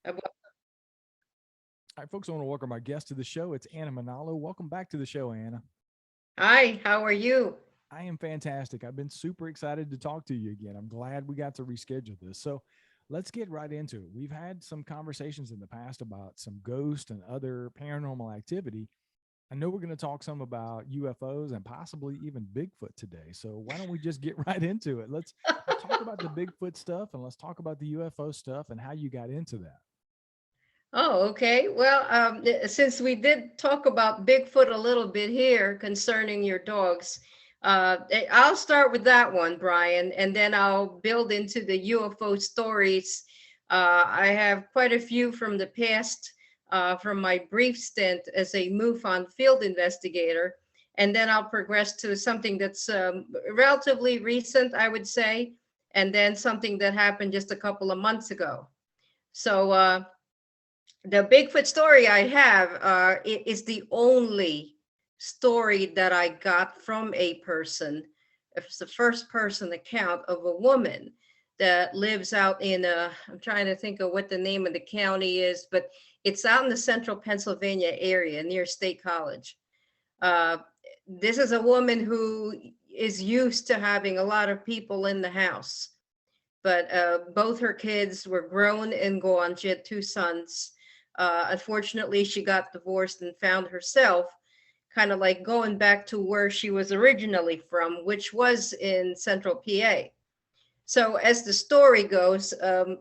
About- All right, folks, I want to welcome our guest to the show. It's Anna Manalo. Welcome back to the show, Anna. Hi, how are you? I am fantastic. I've been super excited to talk to you again. I'm glad we got to reschedule this. So let's get right into it. We've had some conversations in the past about some ghost and other paranormal activity. I know we're going to talk some about UFOs and possibly even Bigfoot today. So why don't we just get right into it? Let's talk about the Bigfoot stuff and let's talk about the UFO stuff and how you got into that. Oh, okay. Well, since we did talk about Bigfoot a little bit here concerning your dogs, I'll start with that one, Brian, and then I'll build into the UFO stories. I have quite a few from the past, from my brief stint as a MUFON field investigator, and then I'll progress to something that's relatively recent, I would say, and then something that happened just a couple of months ago. So, the Bigfoot story I have is the only story that I got from a person. It's the first person account of a woman that lives out in I'm trying to think of what the name of the county is, but it's out in the central Pennsylvania area near State College. Uh, this is a woman who is used to having a lot of people in the house, but both her kids were grown and gone. She had two sons. Unfortunately, she got divorced and found herself kind of like going back to where she was originally from, which was in central PA. So, as the story goes,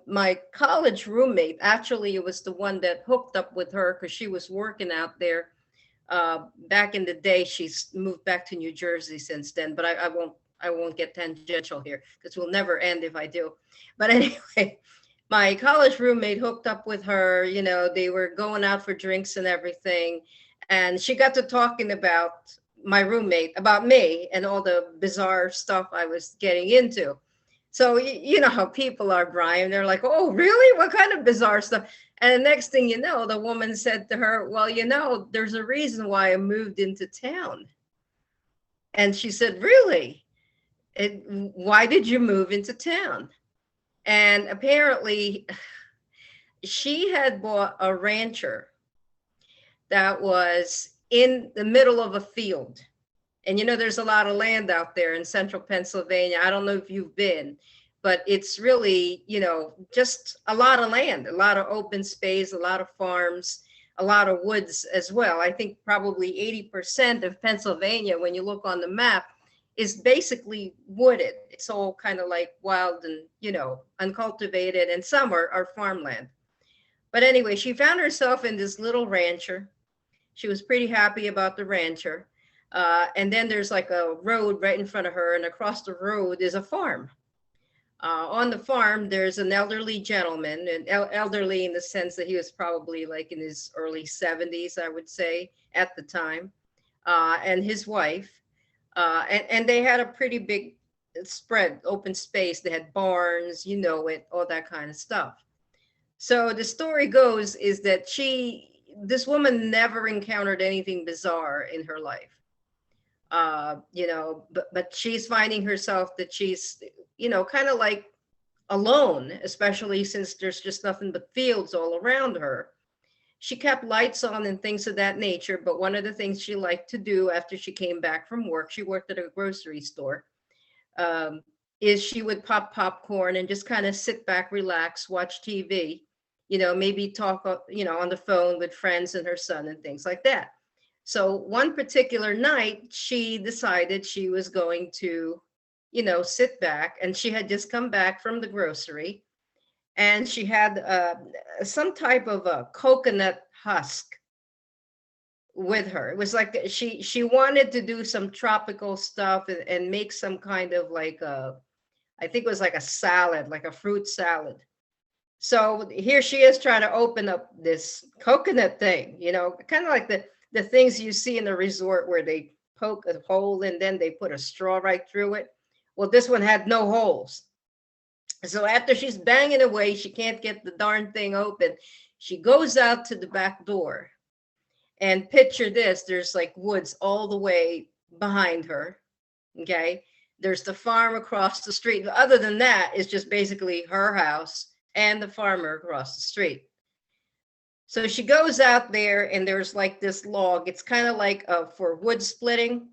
my college roommate, actually, it was the one that hooked up with her because she was working out there back in the day. She's moved back to New Jersey since then, but I won't get tangential here because we'll never end if I do. But anyway, my college roommate hooked up with her. They were going out for drinks and everything, and she got to talking about my roommate, about me, and all the bizarre stuff I was getting into. So you know how people are, Brian. They're like, "Oh, really? What kind of bizarre stuff?" And the next thing you know, the woman said to her, "Well, there's a reason why I moved into town." And she said, "Really? Why did you move into town?" And apparently, she had bought a rancher that was in the middle of a field. And there's a lot of land out there in central Pennsylvania. I don't know if you've been, but it's really, just a lot of land, a lot of open space, a lot of farms, a lot of woods as well. I think probably 80% of Pennsylvania, when you look on the map, is basically wooded. It's all kind of like wild and, uncultivated, and some are farmland. But anyway, she found herself in this little rancher. She was pretty happy about the rancher. And then there's like a road right in front of her, and across the road is a farm. On the farm, there's an elderly gentleman, and elderly in the sense that he was probably like in his early 70s, I would say, at the time, and his wife. And they had a pretty big spread, open space. They had barns, all that kind of stuff. So the story goes is that this woman never encountered anything bizarre in her life. But she's finding herself that she's, kind of like alone, especially since there's just nothing but fields all around her. She kept lights on and things of that nature, but one of the things she liked to do after she came back from work, she worked at a grocery store, um, is she would pop popcorn and just kind of sit back, relax, watch TV, maybe talk, on the phone with friends and her son and things like that. So one particular night, she decided she was going to, sit back, and she had just come back from the grocery, and she had some type of a coconut husk with her. It was like she wanted to do some tropical stuff, and make some kind of like I think it was like a salad, like a fruit salad. So here she is trying to open up this coconut thing, kind of like the things you see in the resort where they poke a hole and then they put a straw right through it. Well, this one had no holes. So after she's banging away, she can't get the darn thing open. She goes out to the back door, and picture this, there's like woods all the way behind her. Okay. There's the farm across the street. Other than that, it's just basically her house and the farmer across the street. So she goes out there and there's like this log. It's kind of like for wood splitting.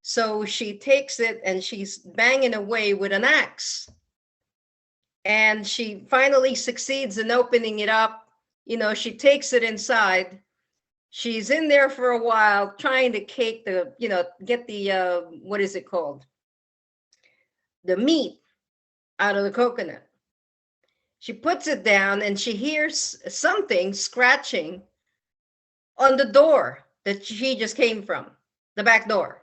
So she takes it and she's banging away with an axe. And she finally succeeds in opening it up. She takes it inside. She's in there for a while trying to cake get the, what is it called? The meat out of the coconut. She puts it down and she hears something scratching on the door that she just came from, the back door.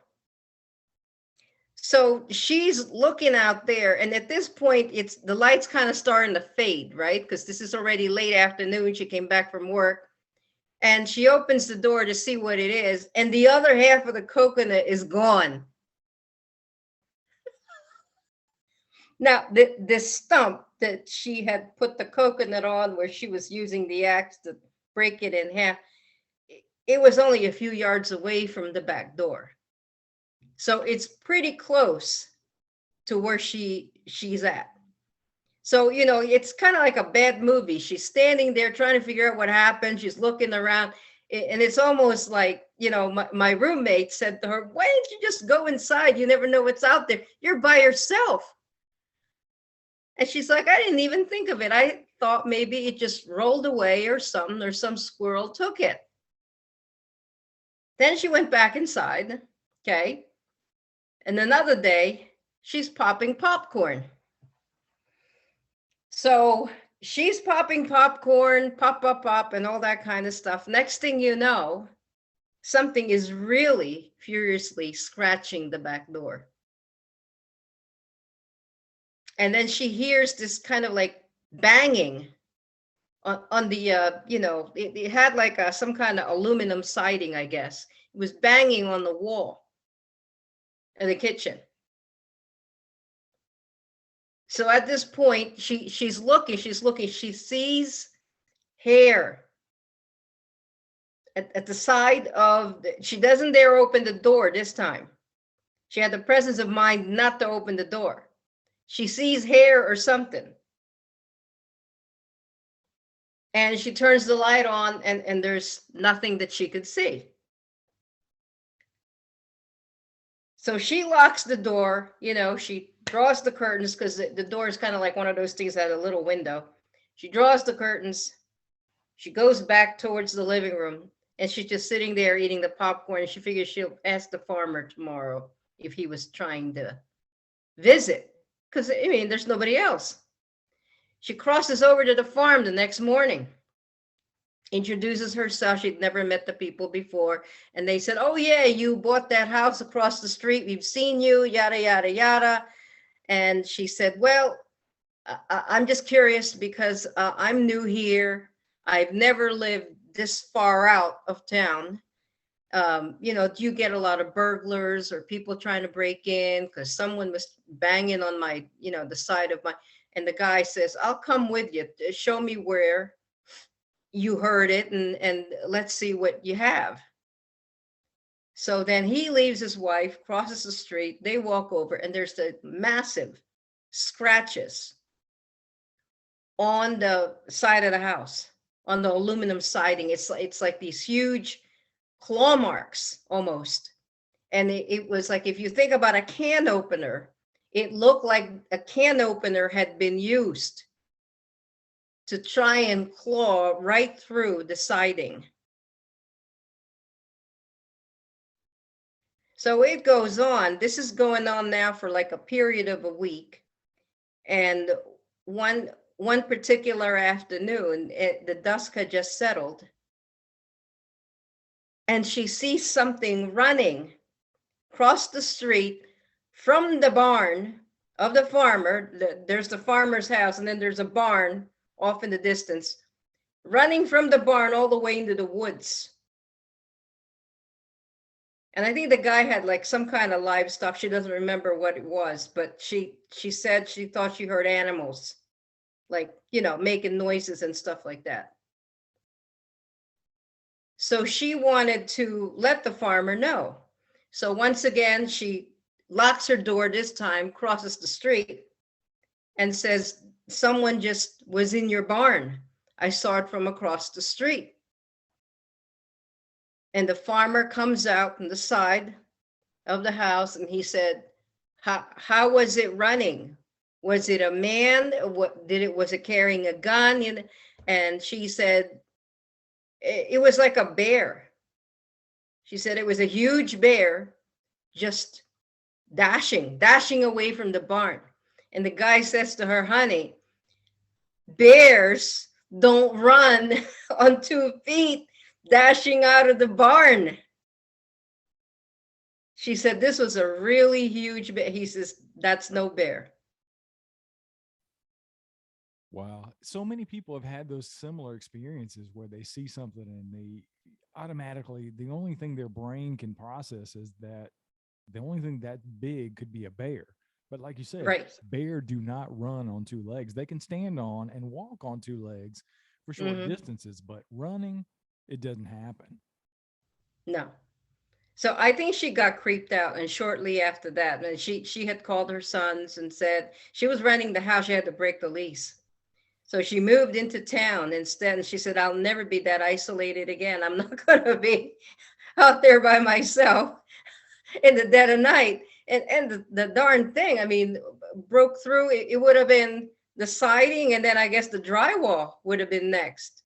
So she's looking out there, and at this point, it's the lights kind of starting to fade, right? Because this is already late afternoon. She came back from work, and she opens the door to see what it is, and the other half of the coconut is gone. Now, the stump that she had put the coconut on, where she was using the axe to break it in half, it was only a few yards away from the back door. So it's pretty close to where she's at. So, it's kind of like a bad movie. She's standing there trying to figure out what happened. She's looking around, and it's almost like, my roommate said to her, why didn't you just go inside? You never know what's out there. You're by yourself. And she's like, I didn't even think of it. I thought maybe it just rolled away or something, or some squirrel took it. Then she went back inside. Okay. And another day, she's popping popcorn. So she's popping popcorn, pop, pop, pop, and all that kind of stuff. Next thing you know, something is really furiously scratching the back door. And then she hears this kind of like banging on the, it had like some kind of aluminum siding, I guess. It was banging on the wall in the kitchen. So at this point, she's looking, she sees hair at the side of, she doesn't dare open the door this time. She had the presence of mind not to open the door. She sees hair or something. And she turns the light on, and there's nothing that she could see. So she locks the door, she draws the curtains, because the door is kind of like one of those things that had a little window. She draws the curtains. She goes back towards the living room, and she's just sitting there eating the popcorn. And she figures she'll ask the farmer tomorrow if he was trying to visit, because, there's nobody else. She crosses over to the farm the next morning, introduces herself. She'd never met the people before. And they said, oh, yeah, you bought that house across the street. We've seen you, yada, yada, yada. And she said, well, I'm just curious because I'm new here. I've never lived this far out of town. Do you get a lot of burglars or people trying to break in? Because someone was banging on my, the side of my, and the guy says, I'll come with you. Show me where you heard it, and let's see what you have. So then he leaves his wife, crosses the street, they walk over, and there's the massive scratches on the side of the house, on the aluminum siding. It's like these huge claw marks almost. And it was like, if you think about a can opener, it looked like a can opener had been used to try and claw right through the siding. So it goes on. This is going on now for like a period of a week. And one particular afternoon, the dusk had just settled. And she sees something running across the street from the barn of the farmer. There's the farmer's house, and then there's a barn off in the distance, running from the barn all the way into the woods. And I think the guy had like some kind of livestock. She doesn't remember what it was, but she said she thought she heard animals, like, making noises and stuff like that. So she wanted to let the farmer know. So once again, she locks her door this time, crosses the street, and says, someone just was in your barn. I saw it from across the street. And the farmer comes out from the side of the house and he said, how was it running? Was it a man? Was it carrying a gun? And she said, it was like a bear. She said it was a huge bear just dashing away from the barn. And the guy says to her, honey, bears don't run on 2 feet dashing out of the barn. She said this was a really huge bear. He says, that's no bear. Wow. So many people have had those similar experiences where they see something and they automatically, the only thing their brain can process is that the only thing that big could be a bear. But like you said, Right. bear do not run on 2 legs. They can stand on and walk on 2 legs for short distances, but running, it doesn't happen. No. So I think she got creeped out, and shortly after that, and she had called her sons and said she was renting the house. She had to break the lease. So she moved into town instead, and she said, I'll never be that isolated again. I'm not going to be out there by myself in the dead of night. And the darn thing, I mean, broke through. It would have been the siding, and then I guess the drywall would have been next.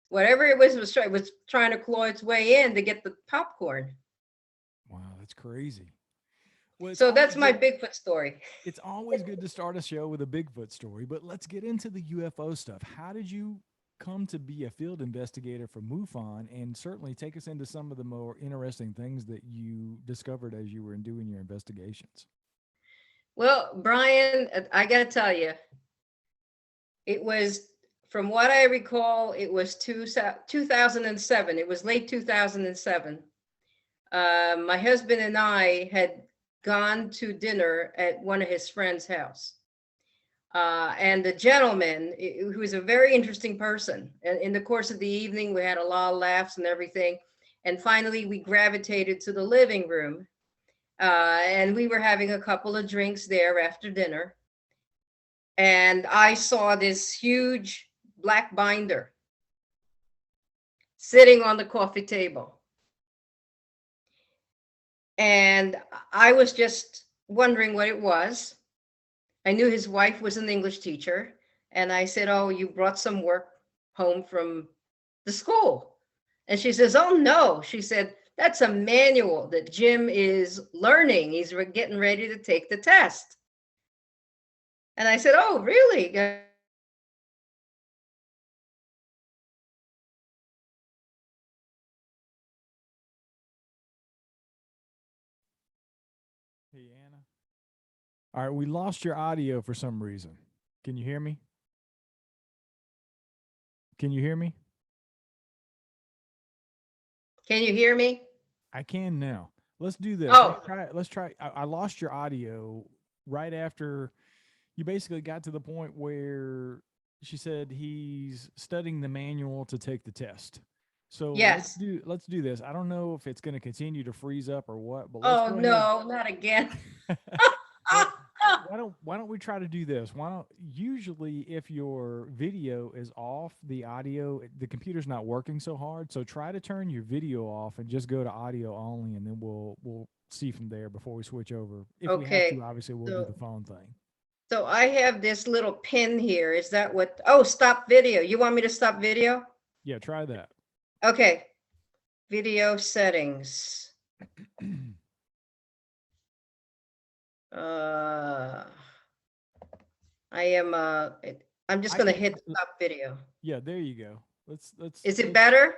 Whatever it was trying to claw its way in to get the popcorn. Wow, that's crazy. Well, so that's my Bigfoot story. It's always good to start a show with a Bigfoot story, but let's get into the UFO stuff. How did you come to be a field investigator for MUFON, and certainly take us into some of the more interesting things that you discovered as you were doing your investigations? Well, Brian, I got to tell you, it was, from what I recall, it was 2007. It was late 2007. My husband and I had gone to dinner at one of his friend's house. And the gentleman, who was a very interesting person, and in the course of the evening, we had a lot of laughs and everything. And finally, we gravitated to the living room, and we were having a couple of drinks there after dinner. And I saw this huge black binder sitting on the coffee table. And I was just wondering what it was. I knew his wife was an English teacher. And I said, oh, you brought some work home from the school? And she says, oh, no. She said, that's a manual that Jim is learning. He's getting ready to take the test. And I said, oh, really? Hey, Anna. All right, we lost your audio for some reason. Can you hear me? Can you hear me? Can you hear me? I can now. Let's do this. Oh. Let's try. I lost your audio right after you basically got to the point where she said he's studying the manual to take the test. So yes, let's do this. I don't know if it's going to continue to freeze up or what, but let's no, not again. Why don't we try to do this? Usually if your video is off, the computer's not working so hard. So try to turn your video off and just go to audio only, and then we'll see from there before we switch over. If we have to, obviously we'll do the phone thing. So I have this little pin here. Is that what? Oh, stop video. You want me to stop video? Yeah, try that. Okay. Video settings. I'm just going to hit stop video. Yeah, there you go. Let's. Is it better?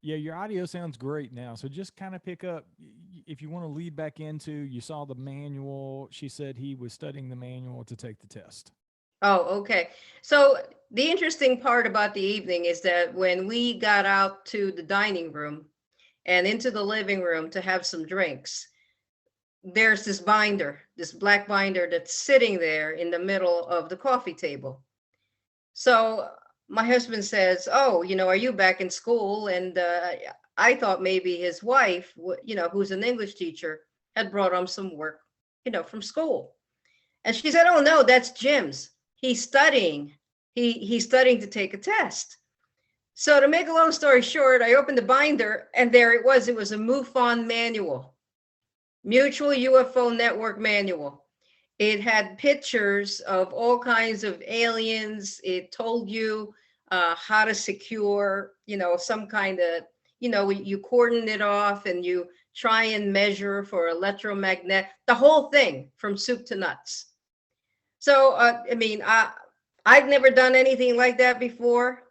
Yeah, your audio sounds great now. So just kind of pick up, if you want to lead back into, you saw the manual. She said he was studying the manual to take the test. Oh, okay. So the interesting part about the evening is that when we got out to the dining room and into the living room to have some drinks, there's this binder, this black binder that's sitting there in the middle of the coffee table. So my husband says, oh, are you back in school? And I thought maybe his wife, who's an English teacher, had brought him some work, from school. And she said, oh, no, that's Jim's. He's studying he's studying to take a test. So to make a long story short, I opened the binder and there it was. It was a MUFON manual, Mutual UFO Network manual. It had pictures of all kinds of aliens. It told you how to secure, some kind of, you cordon it off and you try and measure for electromagnet, the whole thing from soup to nuts. So, I'd never done anything like that before,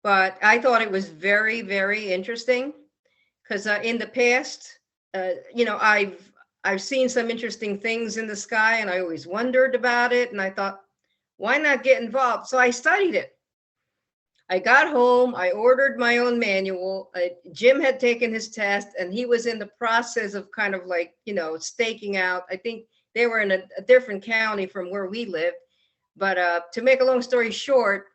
but I thought it was very, very interesting because in the past, I've seen some interesting things in the sky, and I always wondered about it. And I thought, why not get involved? So I studied it. I got home, I ordered my own manual. Jim had taken his test, and he was in the process of kind of like, staking out. I think they were in a different county from where we lived. But to make a long story short,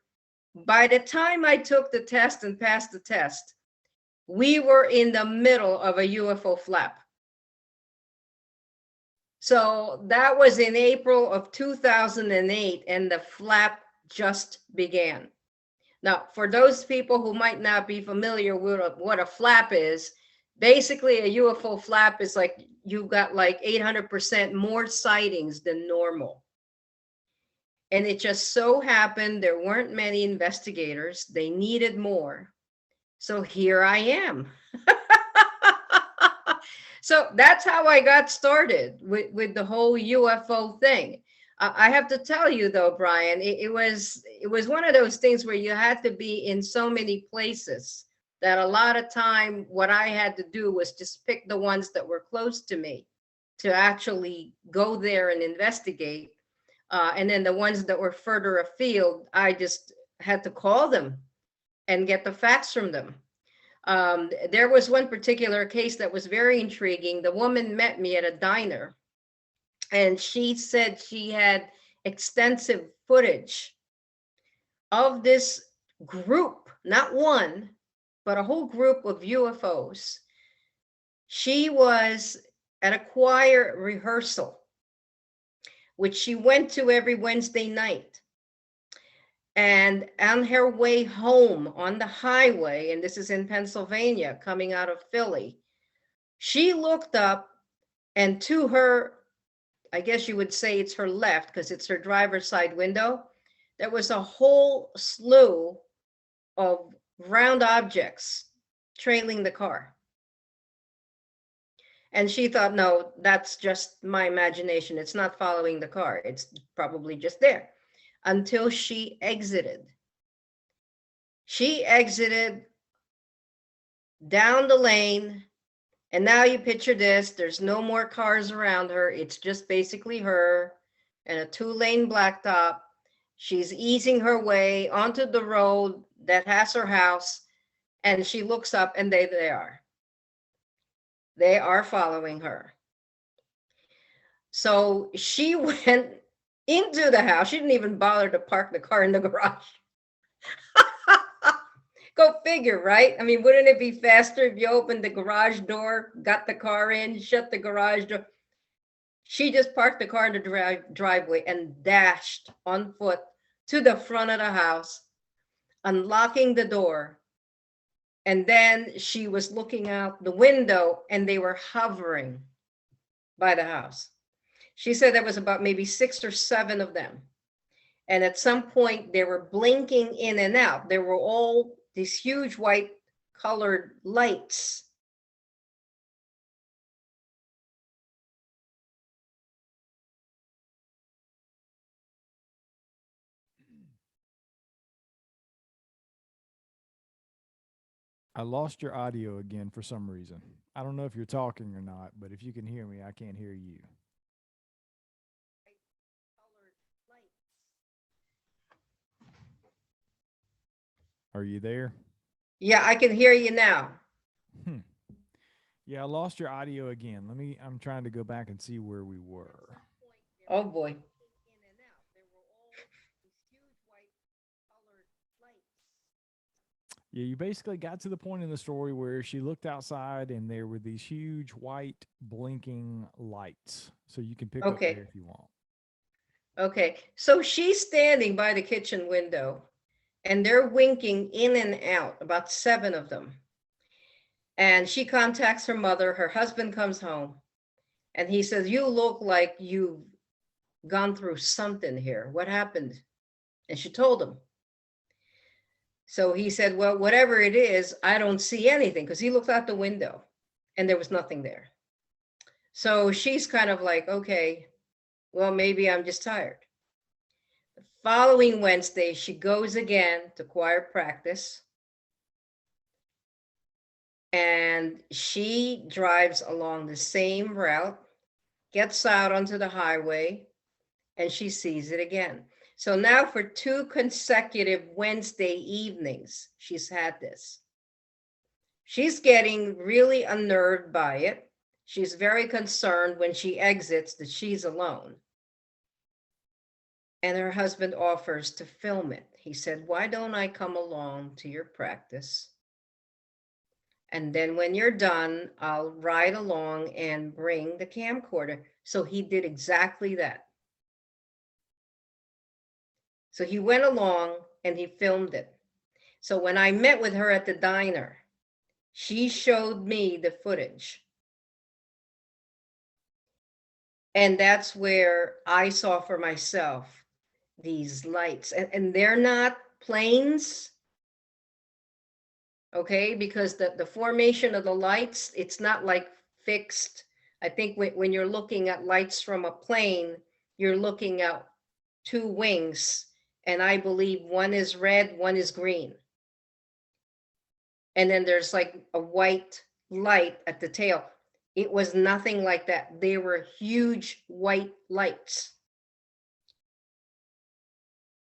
by the time I took the test and passed the test, we were in the middle of a UFO flap. So that was in April of 2008, and the flap just began. Now, for those people who might not be familiar with what a flap is, basically a UFO flap is like you've got like 800% more sightings than normal. And it just so happened there weren't many investigators. They needed more. So here I am. So that's how I got started with the whole UFO thing. I have to tell you though, Brian, it was one of those things where you had to be in so many places that a lot of time what I had to do was just pick the ones that were close to me to actually go there and investigate. And then the ones that were further afield, I just had to call them and get the facts from them. There was one particular case that was very intriguing. The woman met me at a diner, and she said she had extensive footage of this group, not one, but a whole group of UFOs. She was at a choir rehearsal, which she went to every Wednesday night. And on her way home on the highway, and this is in Pennsylvania, coming out of Philly, she looked up, and to her, I guess you would say it's her left because it's her driver's side window, there was a whole slew of round objects trailing the car. And she thought, no, that's just my imagination. It's not following the car. It's probably just there. Until she exited. She exited down the lane. And now you picture this, there's no more cars around her. It's just basically her and a 2-lane blacktop. She's easing her way onto the road that has her house. And she looks up and they are. They are following her. So she went into the house. She didn't even bother to park the car in the garage. Go figure, right? I mean, wouldn't it be faster if you opened the garage door, got the car in, shut the garage door? She just parked the car in the driveway and dashed on foot to the front of the house, unlocking the door. And then she was looking out the window and they were hovering by the house. She said there was about maybe 6 or 7 of them. And at some point they were blinking in and out. They were all these huge white colored lights. I lost your audio again for some reason. I don't know if you're talking or not, but if you can hear me, I can't hear you. Are you there? Yeah, I can hear you now. Hmm. Yeah, I lost your audio again. I'm trying to go back and see where we were. Oh boy. Yeah, you basically got to the point in the story where she looked outside and there were these huge white blinking lights. So you can pick up Okay. there if you want. Okay. So she's standing by the kitchen window and they're winking in and out, about seven of them. And she contacts her mother. Her husband comes home and he says, "You look like you've gone through something here. What happened?" And she told him. So he said, "Well, whatever it is, I don't see anything," because he looked out the window and there was nothing there. So she's kind of like, okay, well, maybe I'm just tired. The following Wednesday, she goes again to choir practice and she drives along the same route, gets out onto the highway, and she sees it again. So now for two consecutive Wednesday evenings, she's had this. She's getting really unnerved by it. She's very concerned when she exits that she's alone. And her husband offers to film it. He said, "Why don't I come along to your practice? And then when you're done, I'll ride along and bring the camcorder." So he did exactly that. So he went along and he filmed it. So when I met with her at the diner, she showed me the footage. And that's where I saw for myself these lights. And they're not planes, okay? Because the formation of the lights, it's not like fixed. I think when you're looking at lights from a plane, you're looking at two wings. And I believe one is red, one is green. And then there's like a white light at the tail. It was nothing like that. They were huge white lights.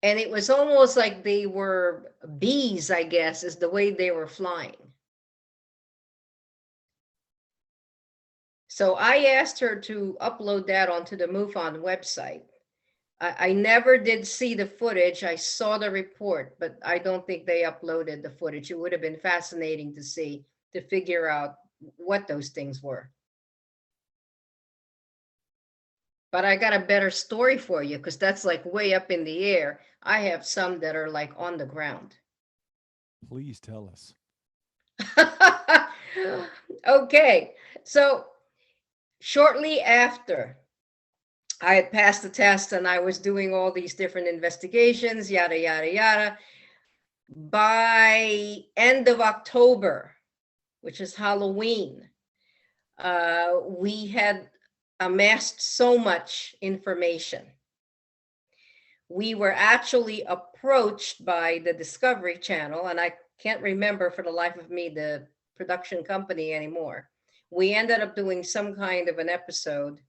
And it was almost like they were bees, I guess, is the way they were flying. So I asked her to upload that onto the MUFON website. I never did see the footage. I saw the report, but I don't think they uploaded the footage. It would have been fascinating to see, to figure out what those things were. But I got a better story for you because that's like way up in the air. I have some that are like on the ground. Please tell us. Okay, so shortly after I had passed the test and I was doing all these different investigations, yada, yada, yada, by end of October, which is Halloween, we had amassed so much information. We were actually approached by the Discovery Channel, and I can't remember for the life of me the production company anymore. We ended up doing some kind of an episode,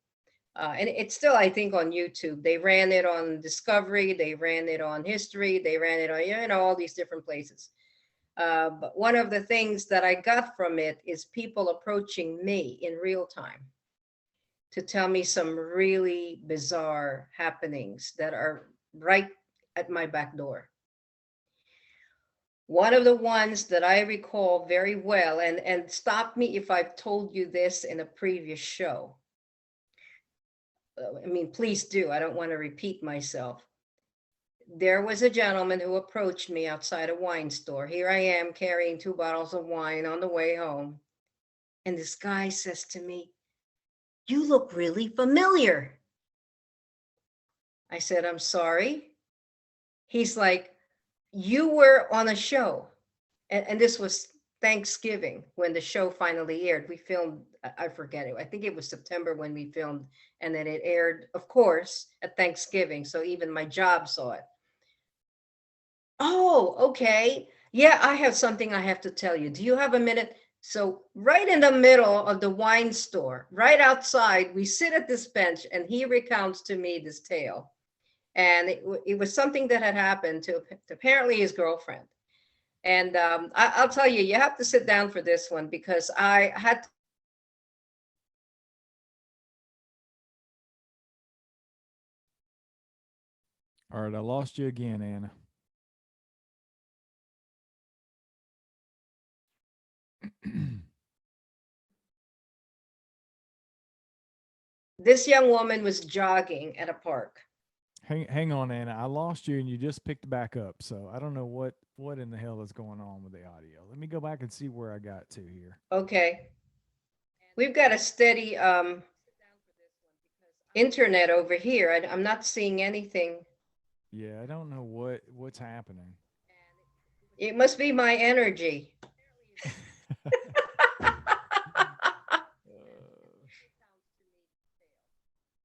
and it's still, I think, on YouTube. They ran it on Discovery, they ran it on History, they ran it on, all these different places. But one of the things that I got from it is people approaching me in real time to tell me some really bizarre happenings that are right at my back door. One of the ones that I recall very well, and stop me if I've told you this in a previous show. I mean, please do. I don't want to repeat myself. There was a gentleman who approached me outside a wine store. Here I am carrying 2 bottles of wine on the way home. And this guy says to me, "You look really familiar." I said, "I'm sorry." He's like, "You were on a show." And this was Thanksgiving when the show finally aired. We filmed, I forget it. I think it was September when we filmed, and then it aired, of course, at Thanksgiving. So even my job saw it. "Oh, okay. Yeah, I have something I have to tell you. Do you have a minute?" So, right in the middle of the wine store, right outside, we sit at this bench and he recounts to me this tale. And it was something that had happened to apparently his girlfriend. And I'll tell you, you have to sit down for this one because I had All right, I lost you again, Anna. this young woman was jogging at a park. Hang on, Anna. I lost you, and you just picked back up. So I don't know what in the hell is going on with the audio. Let me go back and see where I got to here. Okay. We've got a steady internet over here. I'm not seeing anything. Yeah, I don't know what's happening. It must be my energy.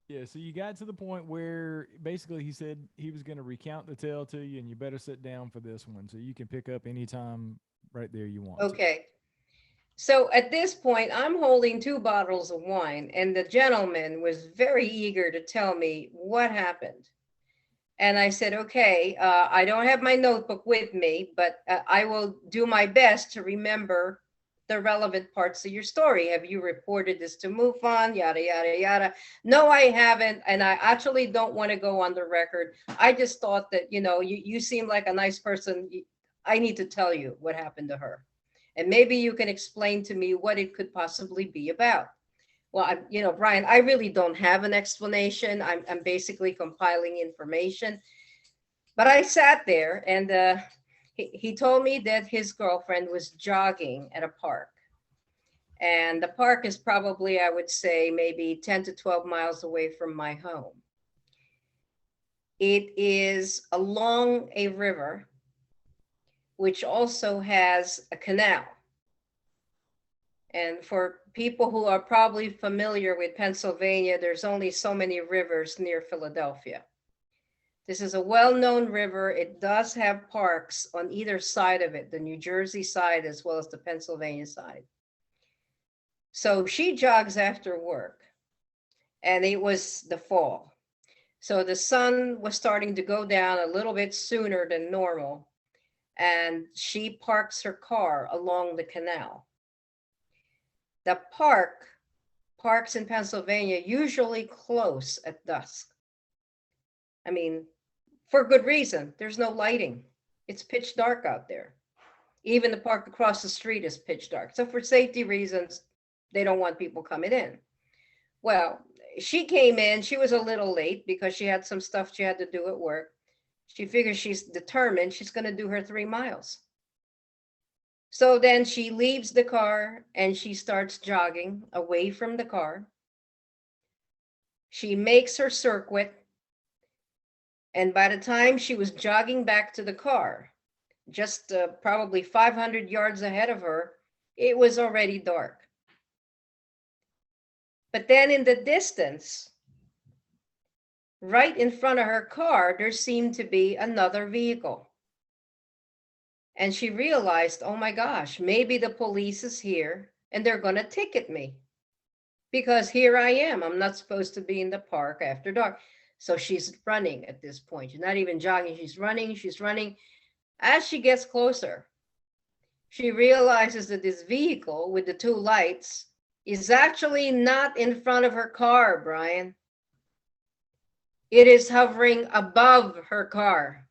Yeah, so you got to the point where basically he said he was going to recount the tale to you, and you better sit down for this one so you can pick up anytime right there you want to. Okay. So at this point, I'm holding two bottles of wine, and the gentleman was very eager to tell me what happened. And I said, okay, I don't have my notebook with me, but I will do my best to remember the relevant parts of your story. Have you reported this to MUFON? Yada, yada, yada. No, I haven't. And I actually don't want to go on the record. I just thought that, you seem like a nice person. I need to tell you what happened to her. And maybe you can explain to me what it could possibly be about. Well, Brian, I really don't have an explanation. I'm basically compiling information. But I sat there and he told me that his girlfriend was jogging at a park. And the park is probably, I would say, maybe 10 to 12 miles away from my home. It is along a river, which also has a canal. And for people who are probably familiar with Pennsylvania, there's only so many rivers near Philadelphia. This is a well-known river. It does have parks on either side of it, the New Jersey side as well as the Pennsylvania side. So she jogs after work, and it was the fall. So the sun was starting to go down a little bit sooner than normal, and she parks her car along the canal. The parks in Pennsylvania usually close at dusk. I mean, for good reason. There's no lighting. It's pitch dark out there. Even the park across the street is pitch dark. So for safety reasons, they don't want people coming in. Well, she came in. She was a little late because she had some stuff she had to do at work. She figures she's determined she's going to do her 3 miles. So then she leaves the car and she starts jogging away from the car. She makes her circuit. And by the time she was jogging back to the car, just probably 500 yards ahead of her, it was already dark. But then in the distance, right in front of her car, there seemed to be another vehicle. And she realized, oh my gosh, maybe the police is here and they're going to ticket me because here I am. I'm not supposed to be in the park after dark. So she's running at this point. She's not even jogging. She's running. As she gets closer, she realizes that this vehicle with the two lights is actually not in front of her car, Brian. It is hovering above her car.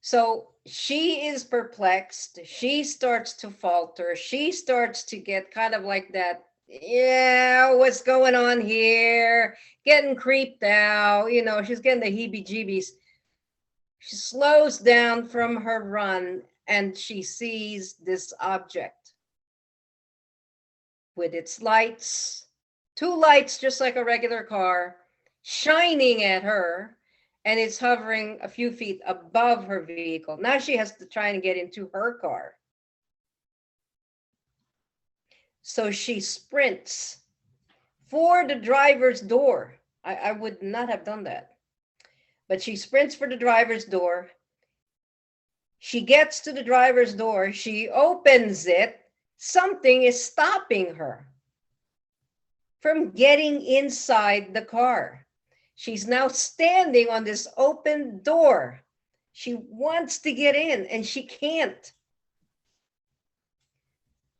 So she is perplexed. She starts to falter. She starts to get kind of like that, yeah, what's going on here? Getting creeped out. She's getting the heebie-jeebies. She slows down from her run and she sees this object with its lights, two lights just like a regular car, shining at her, and it's hovering a few feet above her vehicle. Now she has to try and get into her car. So she sprints for the driver's door. I would not have done that. But she sprints for the driver's door. She gets to the driver's door. She opens it. Something is stopping her from getting inside the car. She's now standing on this open door. She wants to get in and she can't.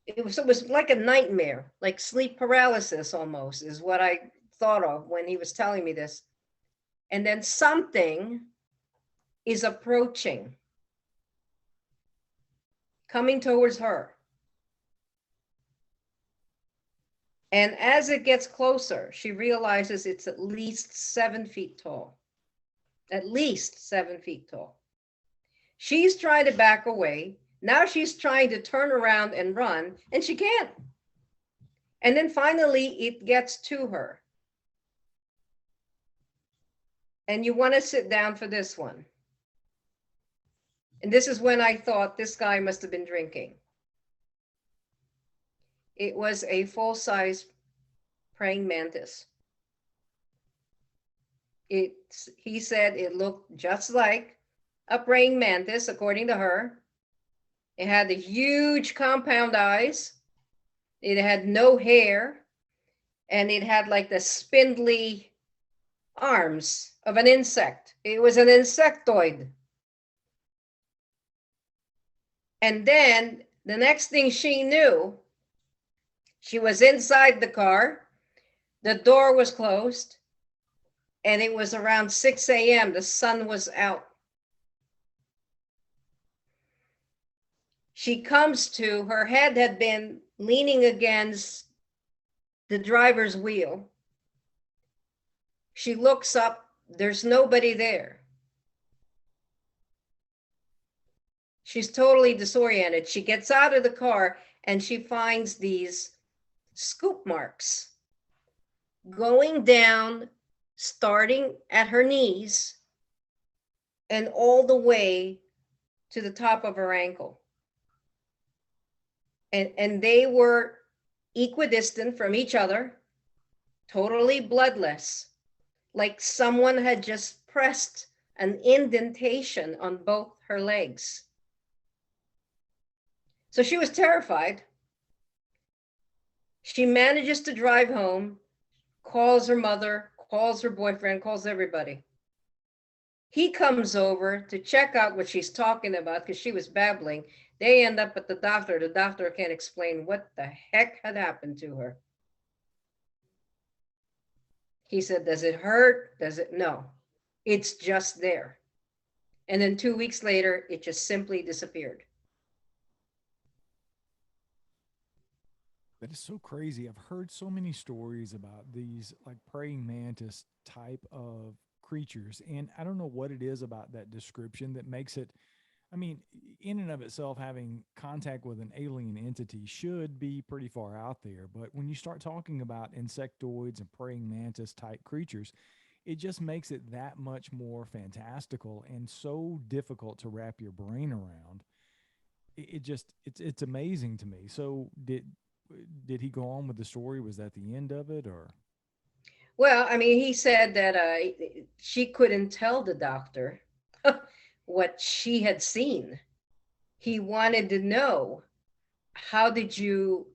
It was like a nightmare, like sleep paralysis almost is what I thought of when he was telling me this. And then something is approaching, coming towards her. And as it gets closer, she realizes it's at least 7 feet tall. At least 7 feet tall. She's trying to back away. Now she's trying to turn around and run, and she can't. And then finally, it gets to her. And you want to sit down for this one. And this is when I thought this guy must have been drinking. It was a full-size praying mantis. He said it looked just like a praying mantis, according to her. It had the huge compound eyes. It had no hair. And it had like the spindly arms of an insect. It was an insectoid. And then the next thing she knew, she was inside the car. The door was closed. And it was around 6 a.m. The sun was out. She comes to, her head had been leaning against the driver's wheel. She looks up, there's nobody there. She's totally disoriented. She gets out of the car and she finds these scoop marks going down, starting at her knees and all the way to the top of her ankle. And they were equidistant from each other, totally bloodless, like someone had just pressed an indentation on both her legs. So she was terrified. She manages to drive home, calls her mother, calls her boyfriend, calls everybody. He comes over to check out what she's talking about because she was babbling. They end up at the doctor. The doctor can't explain what the heck had happened to her. He said, does it hurt? Does it? No, it's just there. And then 2 weeks later, it just simply disappeared. That is so crazy. I've heard so many stories about these like praying mantis type of creatures. And I don't know what it is about that description that makes it, I mean, in and of itself, having contact with an alien entity should be pretty far out there. But when you start talking about insectoids and praying mantis type creatures, it just makes it that much more fantastical and so difficult to wrap your brain around. It just it's amazing to me. So did he go on with the story? Was that the end of it, or? Well, I mean, he said that she couldn't tell the doctor what she had seen. He wanted to know, how did you,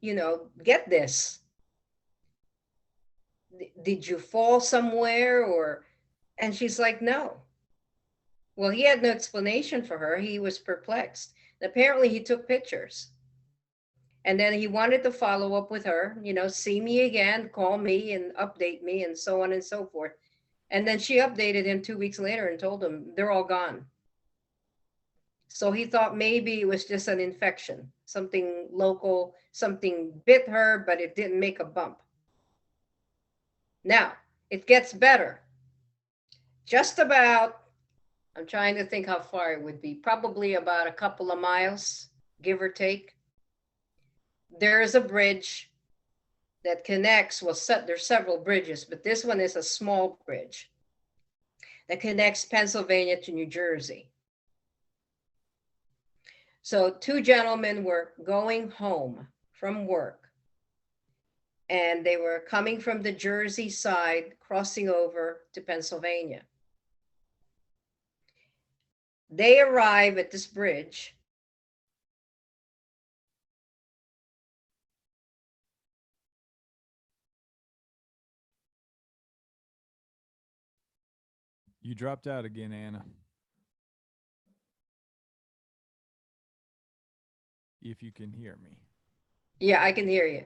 get this? Did you fall somewhere or? And she's like, no. Well, he had no explanation for her. He was perplexed. Apparently, he took pictures. And then he wanted to follow up with her, see me again, call me and update me and so on and so forth. And then she updated him 2 weeks later and told him they're all gone. So he thought maybe it was just an infection, something local, something bit her, but it didn't make a bump. Now, it gets better. Just about, I'm trying to think how far it would be, probably about a couple of miles, give or take. There is a bridge that connects, there's several bridges, but this one is a small bridge that connects Pennsylvania to New Jersey. So 2 gentlemen were going home from work, and they were coming from the Jersey side, crossing over to Pennsylvania. They arrive at this bridge. You dropped out again, Anna. If you can hear me. Yeah, I can hear you.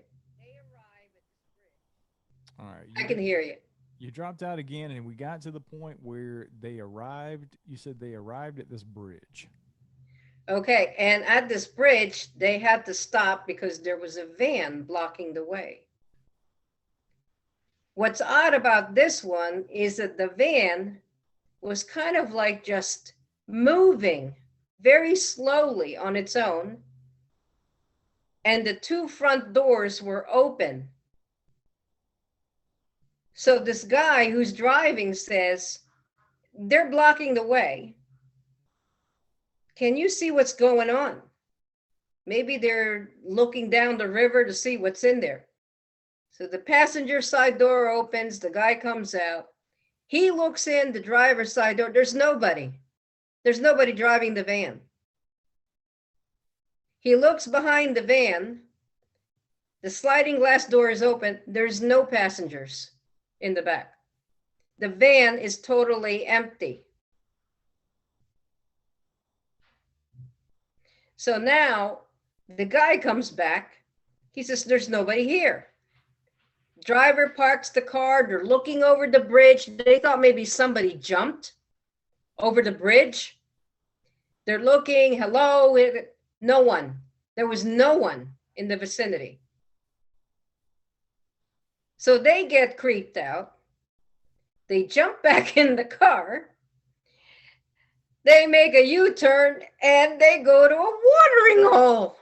All right. I can hear you. You dropped out again, and we got to the point where they arrived. You said they arrived at this bridge. Okay, and at this bridge, they had to stop because there was a van blocking the way. What's odd about this one is that the van was kind of like just moving very slowly on its own, and the two front doors were open. So this guy who's driving says, they're blocking the way. Can you see what's going on? Maybe they're looking down the river to see what's in there. So the passenger side door opens, the guy comes out. He looks in the driver's side door. There's nobody. There's nobody driving the van. He looks behind the van. The sliding glass door is open. There's no passengers in the back. The van is totally empty. So now the guy comes back. He says, there's nobody here. Driver parks the car. They're looking over the bridge. They thought maybe somebody jumped over the bridge. They're looking, hello, no one. There was no one in the vicinity. So they get creeped out. They jump back in the car. They make a U-turn and they go to a watering hole.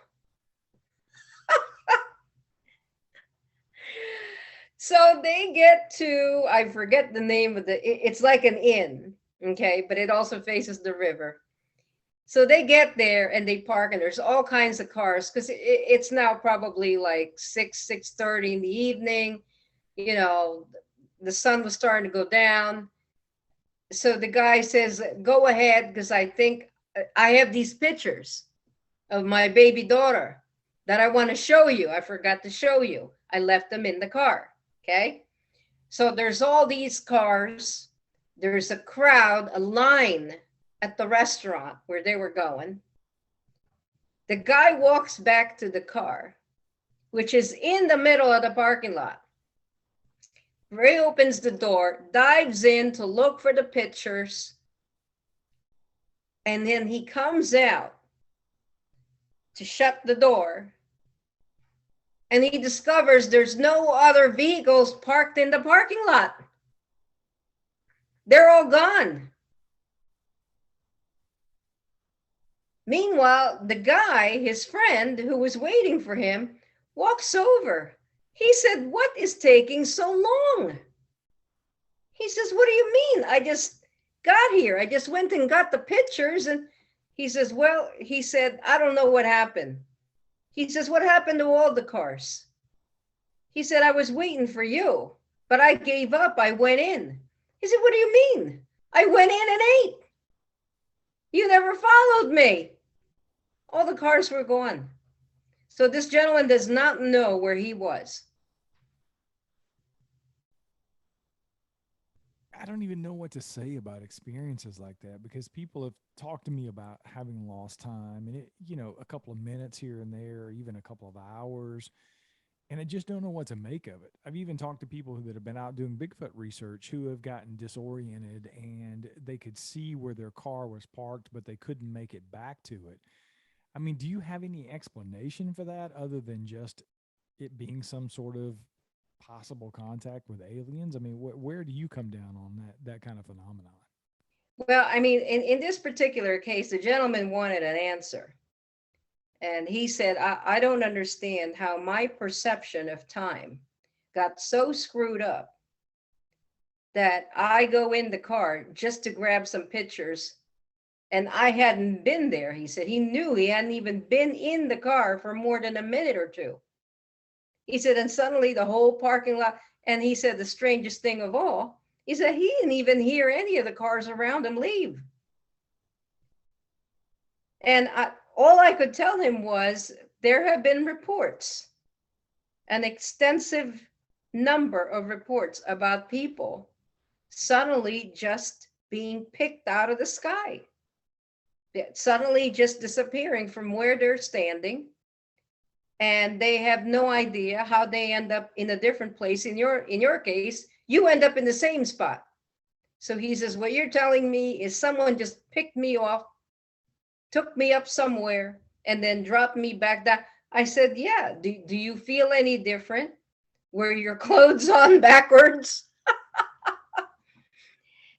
So they get to, I forget the name of it's like an inn, okay, but it also faces the river. So they get there and they park, and there's all kinds of cars because it's now probably like 6:30 in the evening. You know, the sun was starting to go down. So the guy says, go ahead, because I think I have these pictures of my baby daughter that I want to show you. I forgot to show you. I left them in the car. Okay. So there's all these cars. There's a crowd, a line at the restaurant where they were going. The guy walks back to the car, which is in the middle of the parking lot. Ray opens the door, dives in to look for the pictures, and then he comes out to shut the door, and he discovers there's no other vehicles parked in the parking lot. They're all gone. Meanwhile, the guy, his friend who was waiting for him, walks over. He said, what is taking so long? He says, what do you mean? I just got here. I just went and got the pictures. And he says, well, he said, I don't know what happened. He says, what happened to all the cars? He said, I was waiting for you, but I gave up. I went in. He said, what do you mean? I went in and ate. You never followed me. All the cars were gone. So this gentleman does not know where he was. I don't even know what to say about experiences like that, because people have talked to me about having lost time, and a couple of minutes here and there, or even a couple of hours, and I just don't know what to make of it. I've even talked to people that have been out doing Bigfoot research who have gotten disoriented, and they could see where their car was parked, but they couldn't make it back to it. I mean, do you have any explanation for that other than just it being some sort of possible contact with aliens? I mean, where do you come down on that kind of phenomenon? Well, I mean, in this particular case, the gentleman wanted an answer. And he said, I don't understand how my perception of time got so screwed up that I go in the car just to grab some pictures, and I hadn't been there. He said he knew he hadn't even been in the car for more than a minute or two. He said, and suddenly the whole parking lot, and he said the strangest thing of all, he said he didn't even hear any of the cars around him leave. And all I could tell him was there have been reports, an extensive number of reports about people suddenly just being picked out of the sky, suddenly just disappearing from where they're standing. And they have no idea how they end up in a different place. In your case, you end up in the same spot. So he says, what you're telling me is someone just picked me off, took me up somewhere, and then dropped me back down. I said, yeah, do you feel any different? were your clothes on backwards?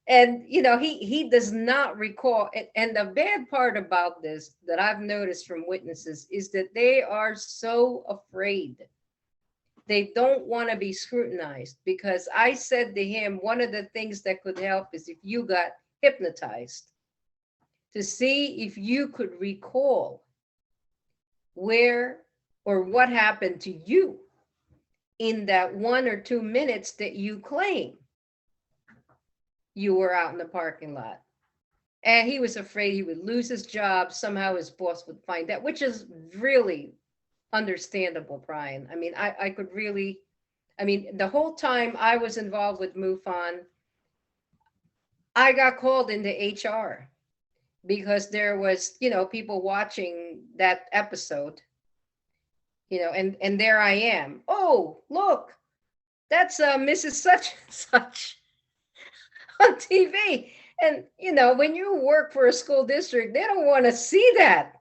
And he does not recall. And the bad part about this that I've noticed from witnesses is that they are so afraid. They don't want to be scrutinized, because I said to him, one of the things that could help is if you got hypnotized, to see if you could recall where or what happened to you in that 1 or 2 minutes that you claim you were out in the parking lot. And he was afraid he would lose his job. Somehow his boss would find out, which is really understandable, Brian. I mean, I could really, I mean, the whole time I was involved with MUFON, I got called into HR because there was, people watching that episode, and there I am. Oh, look, that's Mrs. Such and Such on TV. And, when you work for a school district, they don't want to see that.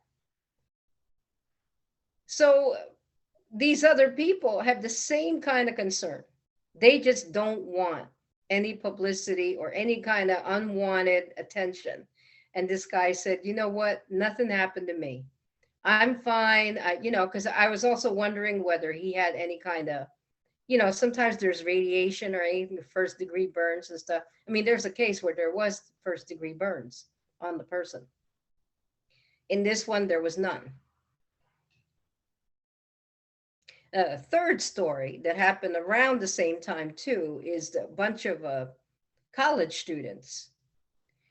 So these other people have the same kind of concern. They just don't want any publicity or any kind of unwanted attention. And this guy said, you know what? Nothing happened to me. I'm fine. Because I was also wondering whether he had any kind of, sometimes there's radiation or anything, first degree burns and stuff. I mean, there's a case where there was first degree burns on the person. In this one, there was none. A third story that happened around the same time too is a bunch of college students.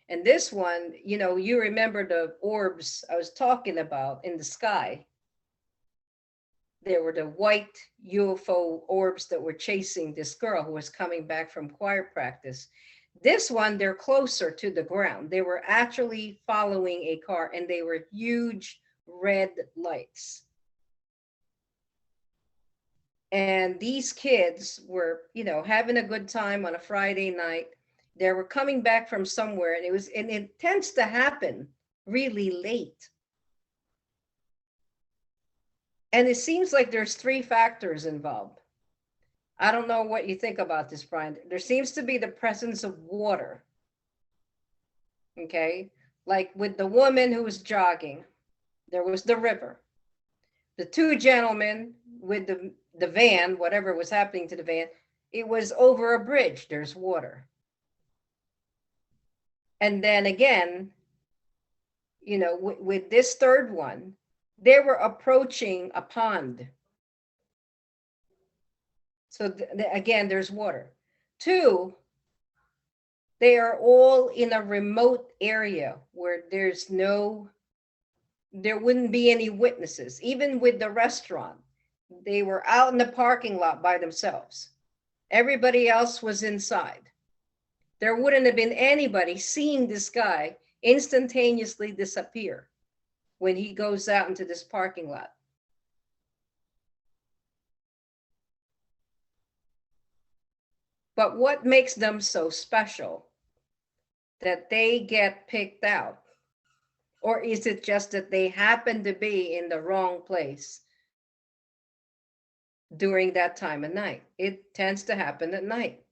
And this one, you remember the orbs I was talking about in the sky. There were the white UFO orbs that were chasing this girl who was coming back from choir practice. This one, they're closer to the ground. They were actually following a car, and they were huge red lights. And these kids were, having a good time on a Friday night. They were coming back from somewhere, and it tends to happen really late. And it seems like there's three factors involved. I don't know what you think about this, Brian. There seems to be the presence of water. Okay. Like with the woman who was jogging, there was the river. The two gentlemen with the van, whatever was happening to the van, it was over a bridge. There's water. And then again, with this third one, they were approaching a pond. So again, there's water. Two, they are all in a remote area where there wouldn't be any witnesses. Even with the restaurant, they were out in the parking lot by themselves. Everybody else was inside. There wouldn't have been anybody seeing this guy instantaneously disappear when he goes out into this parking lot. But what makes them so special that they get picked out? Or is it just that they happen to be in the wrong place during that time of night? It tends to happen at night.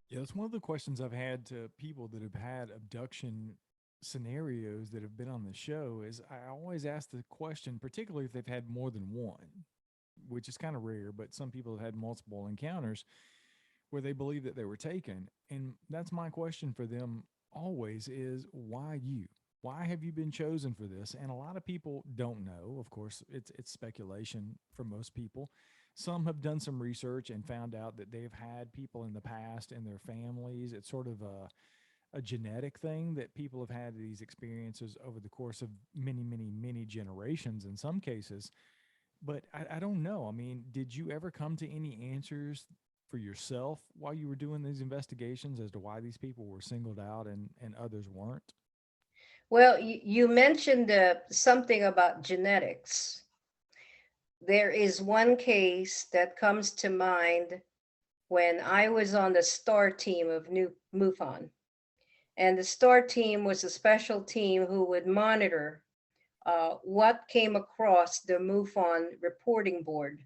Yeah, that's one of the questions I've had to people that have had abduction scenarios that have been on the show is I always ask the question, particularly if they've had more than one, which is kind of rare, but some people have had multiple encounters where they believe that they were taken. And that's my question for them always is why you? Why have you been chosen for this? And a lot of people don't know. Of course, it's speculation for most people. Some have done some research and found out that they've had people in the past in their families. It's sort of a genetic thing that people have had these experiences over the course of many, many, many generations in some cases. But I don't know. I mean, did you ever come to any answers for yourself while you were doing these investigations as to why these people were singled out and others weren't? Well, you mentioned something about genetics. There is one case that comes to mind when I was on the STAR team of New MUFON. And the STAR team was a special team who would monitor what came across the MUFON reporting board.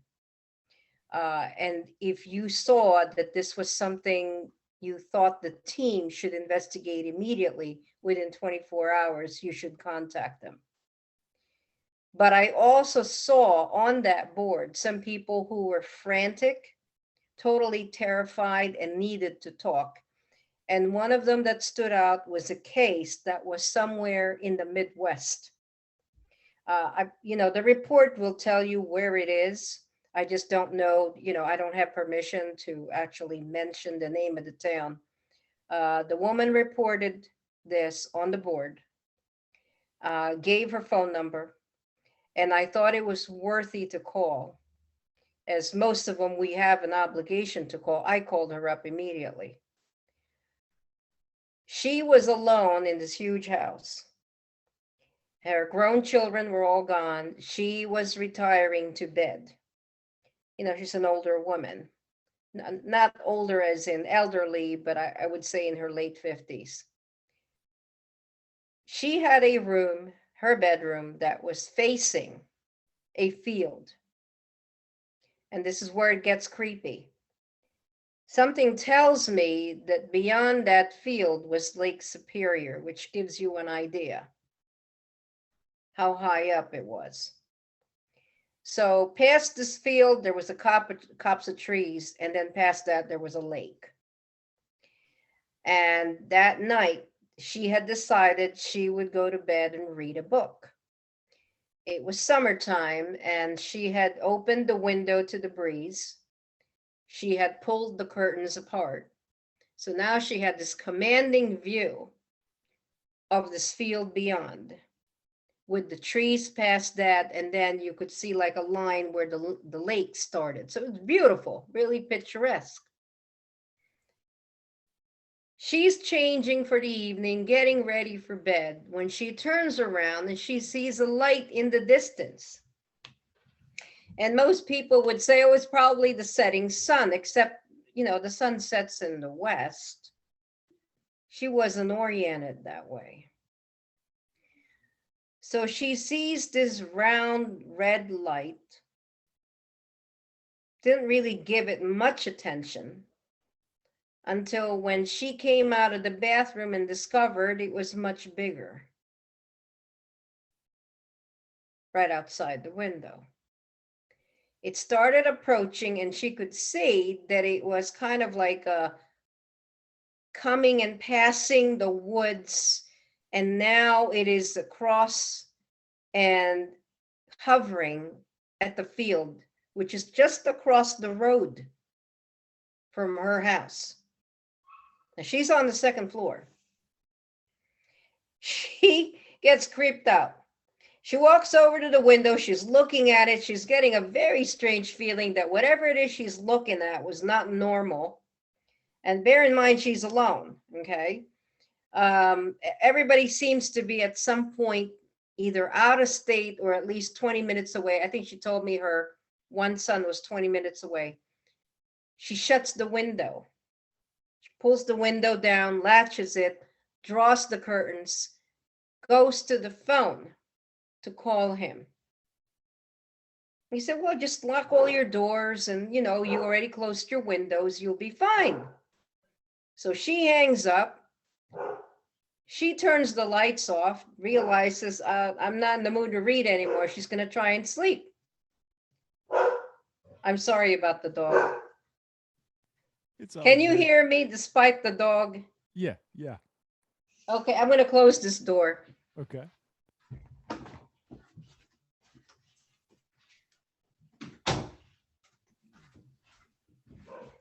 And if you saw that this was something you thought the team should investigate immediately within 24 hours, you should contact them. But I also saw on that board some people who were frantic, totally terrified, and needed to talk. And one of them that stood out was a case that was somewhere in the Midwest. The report will tell you where it is. I just don't know, I don't have permission to actually mention the name of the town. The woman reported this on the board, gave her phone number, and I thought it was worthy to call. As most of them, we have an obligation to call. I called her up immediately. She was alone in this huge house. Her grown children were all gone. She was retiring to bed. She's an older woman, not older as in elderly, but I would say in her late 50s. She had a room, her bedroom, that was facing a field. And this is where it gets creepy. Something tells me that beyond that field was Lake Superior, which gives you an idea how high up it was. So past this field, there was a copse of trees, and then past that, there was a lake. And that night, she had decided she would go to bed and read a book. It was summertime, and she had opened the window to the breeze. She had pulled the curtains apart. So now she had this commanding view of this field beyond, with the trees past that, and then you could see like a line where the lake started. So it was beautiful, really picturesque. She's changing for the evening, getting ready for bed, when she turns around and she sees a light in the distance. And most people would say, oh, it's probably the setting sun, except, the sun sets in the west. She wasn't oriented that way. So she sees this round red light, didn't really give it much attention until when she came out of the bathroom and discovered it was much bigger, right outside the window. It started approaching, and she could see that it was kind of like coming and passing the woods, and now it is across and hovering at the field, which is just across the road from her house. Now she's on the second floor. She gets creeped out. She walks over to the window. She's looking at it. She's getting a very strange feeling that whatever it is she's looking at was not normal. And bear in mind, she's alone, okay? Everybody seems to be at some point either out of state or at least 20 minutes away. I think she told me her one son was 20 minutes away. She shuts the window. She pulls the window down, latches it, draws the curtains, goes to the phone to call him. He said, well, just lock all your doors, and you already closed your windows, you'll be fine. So she hangs up. She turns the lights off, realizes I'm not in the mood to read anymore. She's going to try and sleep. I'm sorry about the dog. Can you hear me despite the dog? Yeah. Okay, I'm going to close this door. Okay.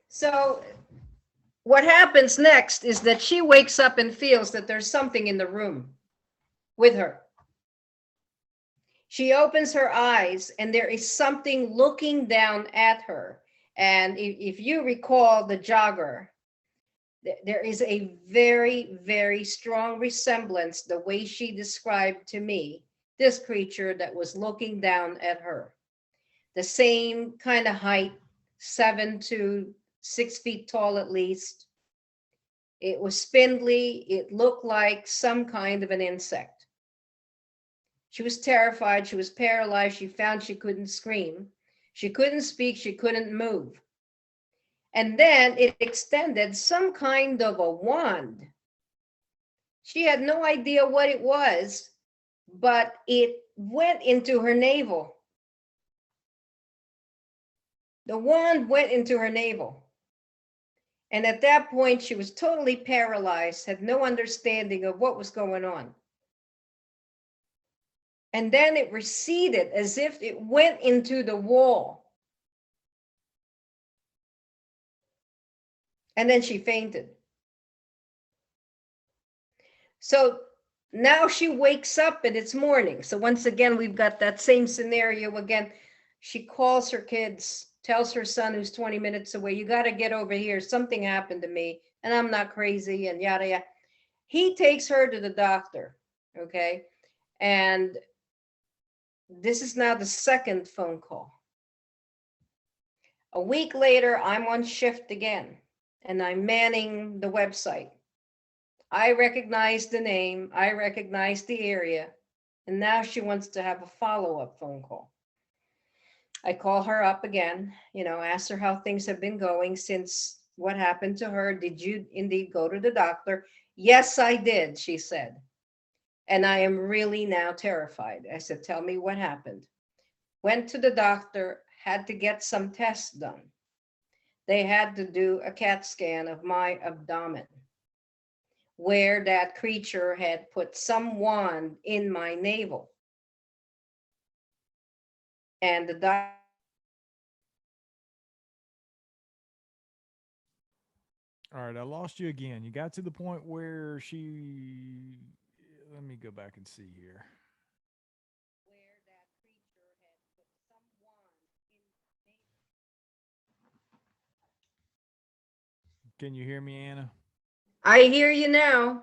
So what happens next is that she wakes up and feels that there's something in the room with her. She opens her eyes, and there is something looking down at her. And if you recall the jogger, there is a very, very strong resemblance, the way she described to me, this creature that was looking down at her. The same kind of height, 7 to 6 feet tall at least. It was spindly. It looked like some kind of an insect. She was terrified. She was paralyzed. She found she couldn't scream. She couldn't speak. She couldn't move. And then it extended some kind of a wand. She had no idea what it was, but it went into her navel. The wand went into her navel. And at that point, she was totally paralyzed, had no understanding of what was going on. And then it receded as if it went into the wall. And then she fainted. So now she wakes up and it's morning. So once again, we've got that same scenario again. She calls her kids, tells her son who's 20 minutes away, you got to get over here. Something happened to me and I'm not crazy and yada, yada. He takes her to the doctor. Okay. And this is now the second phone call. A week later, I'm on shift again and I'm manning the website. I recognize the name, I recognize the area, and now she wants to have a follow-up phone call. I call her up again, ask her how things have been going since what happened to her. Did you indeed go to the doctor? Yes, I did, she said. And I am really now terrified. I said, tell me what happened. Went to the doctor, had to get some tests done. They had to do a CAT scan of my abdomen, where that creature had put some wand in my navel. And the doctor. All right, I lost you again. You got to the point where she. Let me go back and see here. Where that creature had put some wand in my navel. Can you hear me, Anna? I hear you now.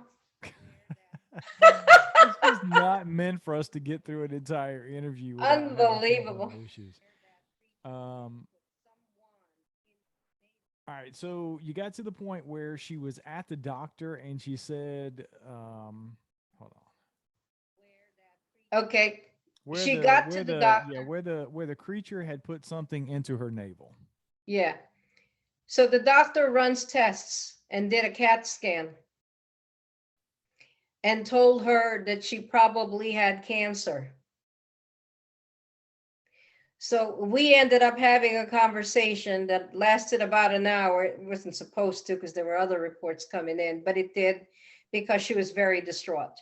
It's just not meant for us to get through an entire interview without having technical Unbelievable. issues. Um, all right, so you got to the point where she was at the doctor and she said, hold on, Okay. where She the got to where the the yeah doctor. where the creature had put something into her navel. Yeah. So the doctor runs tests and did a CAT scan and told her that she probably had cancer. So we ended up having a conversation that lasted about an hour. It wasn't supposed to because there were other reports coming in, but it did because she was very distraught.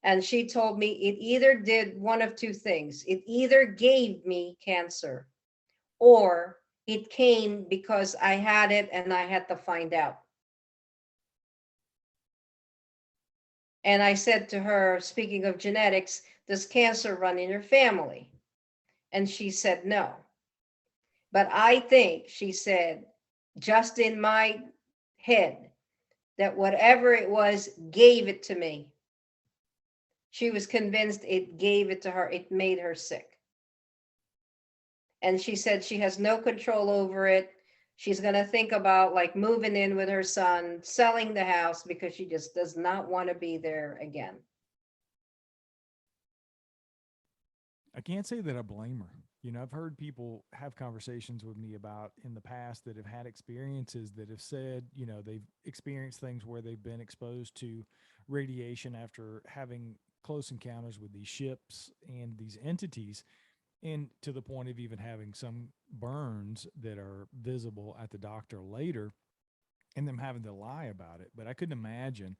And she told me it either did one of two things. It either gave me cancer or it came because I had it and I had to find out. And I said to her, speaking of genetics, does cancer run in your family? And she said, no. But I think, she said, just in my head, that whatever it was gave it to me. She was convinced it gave it to her, it made her sick. And she said she has no control over it. She's going to think about like moving in with her son, selling the house because she just does not want to be there again. I can't say that I blame her. I've heard people have conversations with me about in the past that have had experiences that have said, they've experienced things where they've been exposed to radiation after having close encounters with these ships and these entities, and to the point of even having some burns that are visible at the doctor later and them having to lie about it. But I couldn't imagine,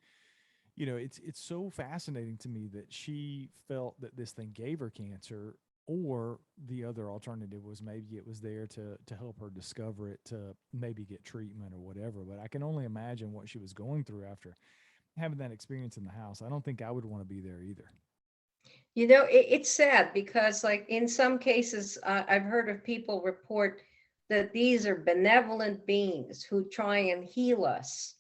it's so fascinating to me that she felt that this thing gave her cancer, or the other alternative was maybe it was there to help her discover it, to maybe get treatment or whatever. But I can only imagine what she was going through after having that experience in the house. I don't think I would want to be there either. It's sad because, like, in some cases, I've heard of people report that these are benevolent beings who try and heal us.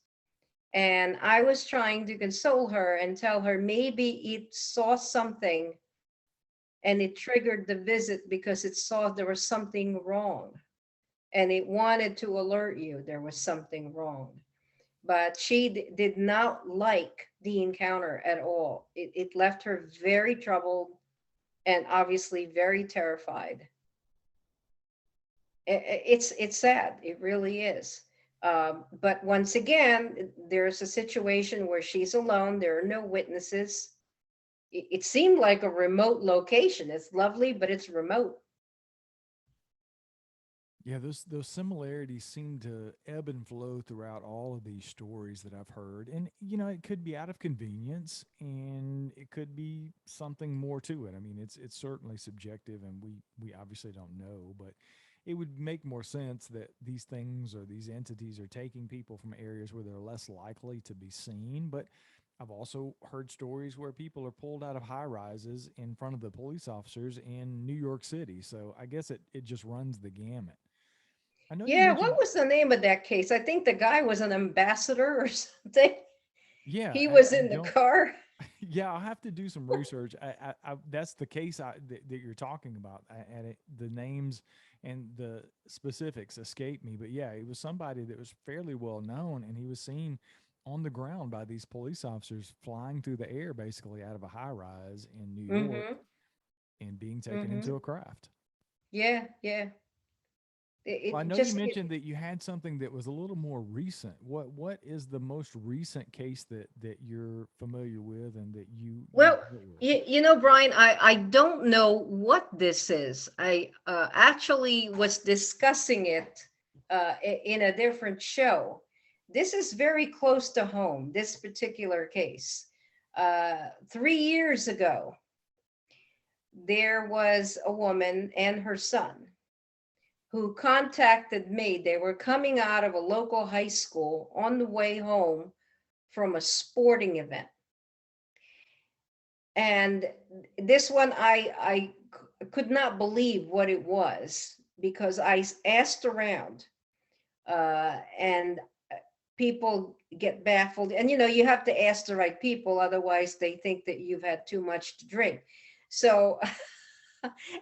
And I was trying to console her and tell her maybe it saw something and it triggered the visit because it saw there was something wrong and it wanted to alert you there was something wrong. but she did not like the encounter at all. It left her very troubled and obviously very terrified. It's sad. It really is. But once again, there's a situation where she's alone. There are no witnesses. It seemed like a remote location. It's lovely, but it's remote. Yeah, those similarities seem to ebb and flow throughout all of these stories that I've heard. And it could be out of convenience and it could be something more to it. I mean, it's certainly subjective and we obviously don't know, but it would make more sense that these things or these entities are taking people from areas where they're less likely to be seen. But I've also heard stories where people are pulled out of high rises in front of the police officers in New York City. So I guess it just runs the gamut. I know you Yeah, what mentioned, was the name of that case? I think the guy was an ambassador or something. yeah, He was I in the don't, car. yeah, I'll have to do some research. That's the case that you're talking about, and the names and the specifics escape me. But yeah, it was somebody that was fairly well known, and he was seen on the ground by these police officers flying through the air, basically out of a high rise in New York, Mm-hmm. and being taken Mm-hmm. into a craft. Yeah, yeah. Well, I It know you just mentioned that you had something that was a little more recent. What is the most recent case that you're familiar with and that you well, dealt with? Brian, I don't know what this is. I actually was discussing it in a different show. This is very close to home, this particular case. 3 years ago, there was a woman and her son who contacted me. They were coming out of a local high school on the way home from a sporting event. And this one, could not believe what it was because I asked around, and people get baffled. And you have to ask the right people, otherwise, they think that you've had too much to drink. So,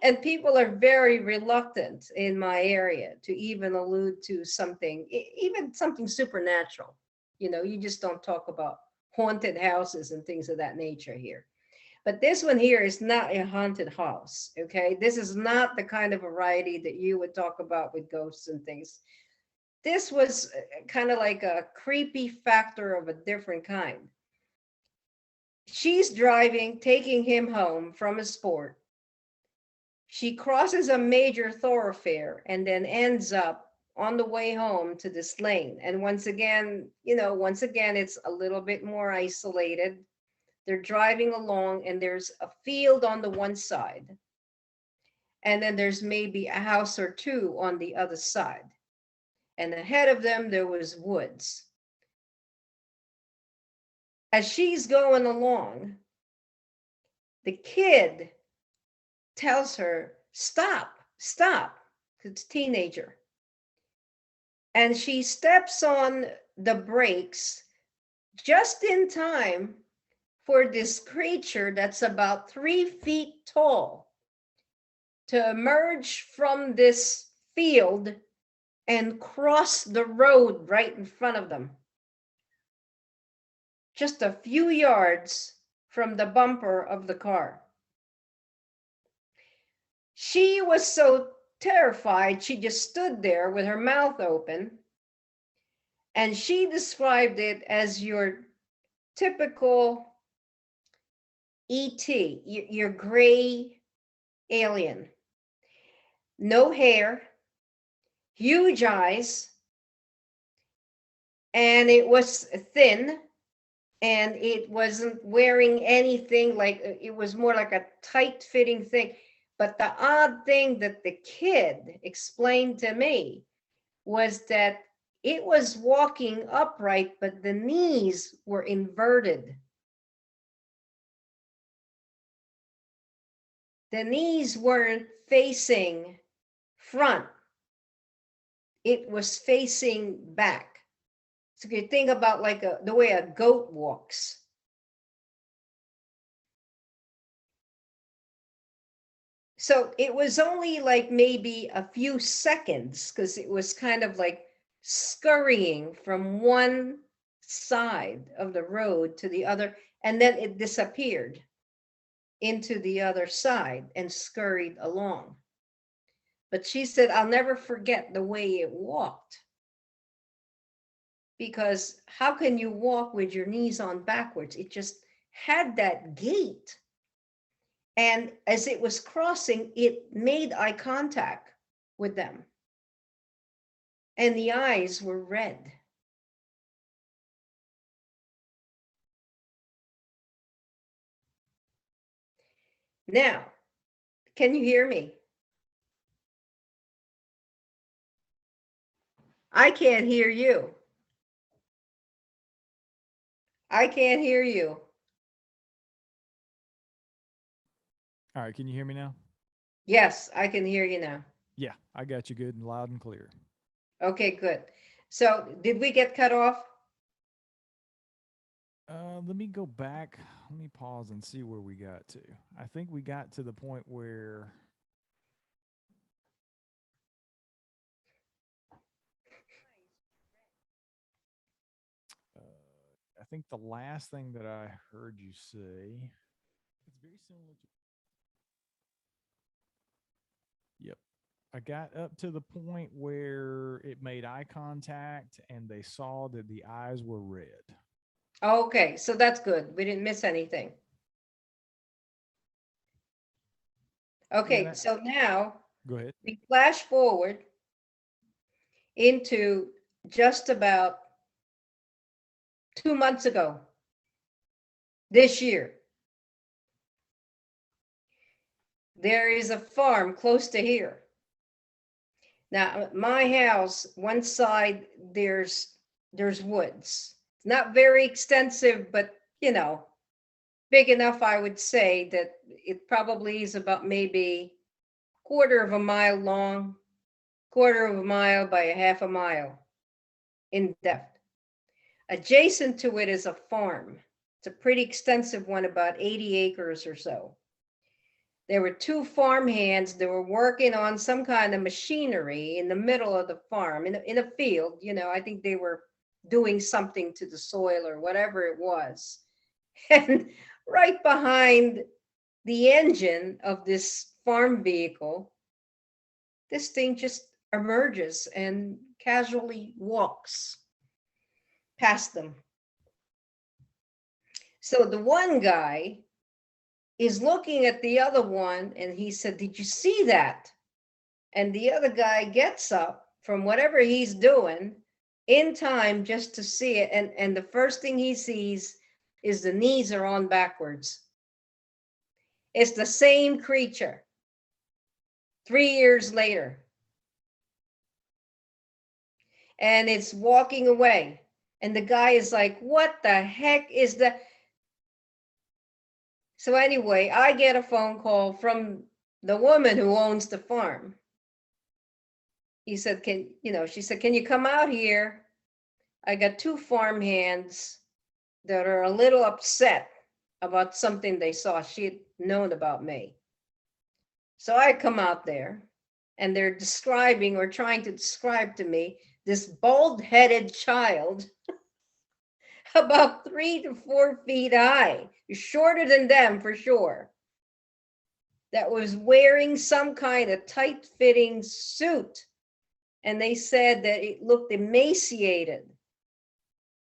and people are very reluctant in my area to even allude to something, even something supernatural. You just don't talk about haunted houses and things of that nature here. But this one here is not a haunted house. Okay. This is not the kind of variety that you would talk about with ghosts and things. This was kind of like a creepy factor of a different kind. She's driving, taking him home from a sport. She crosses a major thoroughfare and then ends up on the way home to this lane. And once again, it's a little bit more isolated. They're driving along, and there's a field on the one side, and then there's maybe a house or two on the other side. And ahead of them, there was woods. As she's going along, the kid tells her, "Stop, stop." It's a teenager. And she steps on the brakes just in time for this creature that's about 3 feet tall to emerge from this field and cross the road right in front of them, just a few yards from the bumper of the car. She was so terrified, she just stood there with her mouth open, and she described it as your typical ET, your gray alien. No hair, huge eyes, and it was thin, and it wasn't wearing anything, like it was more like a tight fitting thing. But the odd thing that the kid explained to me was that it was walking upright, but the knees were inverted. The knees weren't facing front, it was facing back. So if you think about like the way a goat walks. So it was only like maybe a few seconds because it was kind of like scurrying from one side of the road to the other, and then it disappeared into the other side and scurried along. But she said, I'll never forget the way it walked. Because how can you walk with your knees on backwards? It just had that gait. And as it was crossing, it made eye contact with them. And the eyes were red. Now, can you hear me? I can't hear you. I can't hear you. All right, can you hear me now? Yes, I can hear you now. Yeah, I got you good and loud and clear. Okay, good. So did we get cut off? Let me go back. Let me pause and see where we got to. I think we got to the point where I think the last thing that I heard you say, it's very similar to. Yep. I got up to the point where it made eye contact and they saw that the eyes were red. Okay, so that's good. We didn't miss anything. Yeah, Okay, so now go ahead. we flash forward into just about 2 months ago, this year. There is a farm close to here. Now, my house, one side, there's woods. It's not very extensive, but big enough, I would say, that it probably is about maybe quarter of a mile long, quarter of a mile by a half a mile in depth. Adjacent to it is a farm. It's a pretty extensive one, about 80 acres or so. There were two farm hands that were working on some kind of machinery in the middle of the farm, in a field. I think they were doing something to the soil or whatever it was. And right behind the engine of this farm vehicle, this thing just emerges and casually walks past them. So the one guy is looking at the other one and he said, "Did you see that?" And the other guy gets up from whatever he's doing in time just to see it. And the first thing he sees is the knees are on backwards. It's the same creature 3 years later. And it's walking away. And the guy is like, "What the heck is that?" So anyway, I get a phone call from the woman who owns the farm. She said, "Can you come out here? I got two farm hands that are a little upset about something they saw. She had known about me." So I come out there and they're describing or trying to describe to me this bald-headed child about 3 to 4 feet high, shorter than them for sure, that was wearing some kind of tight-fitting suit. And they said that it looked emaciated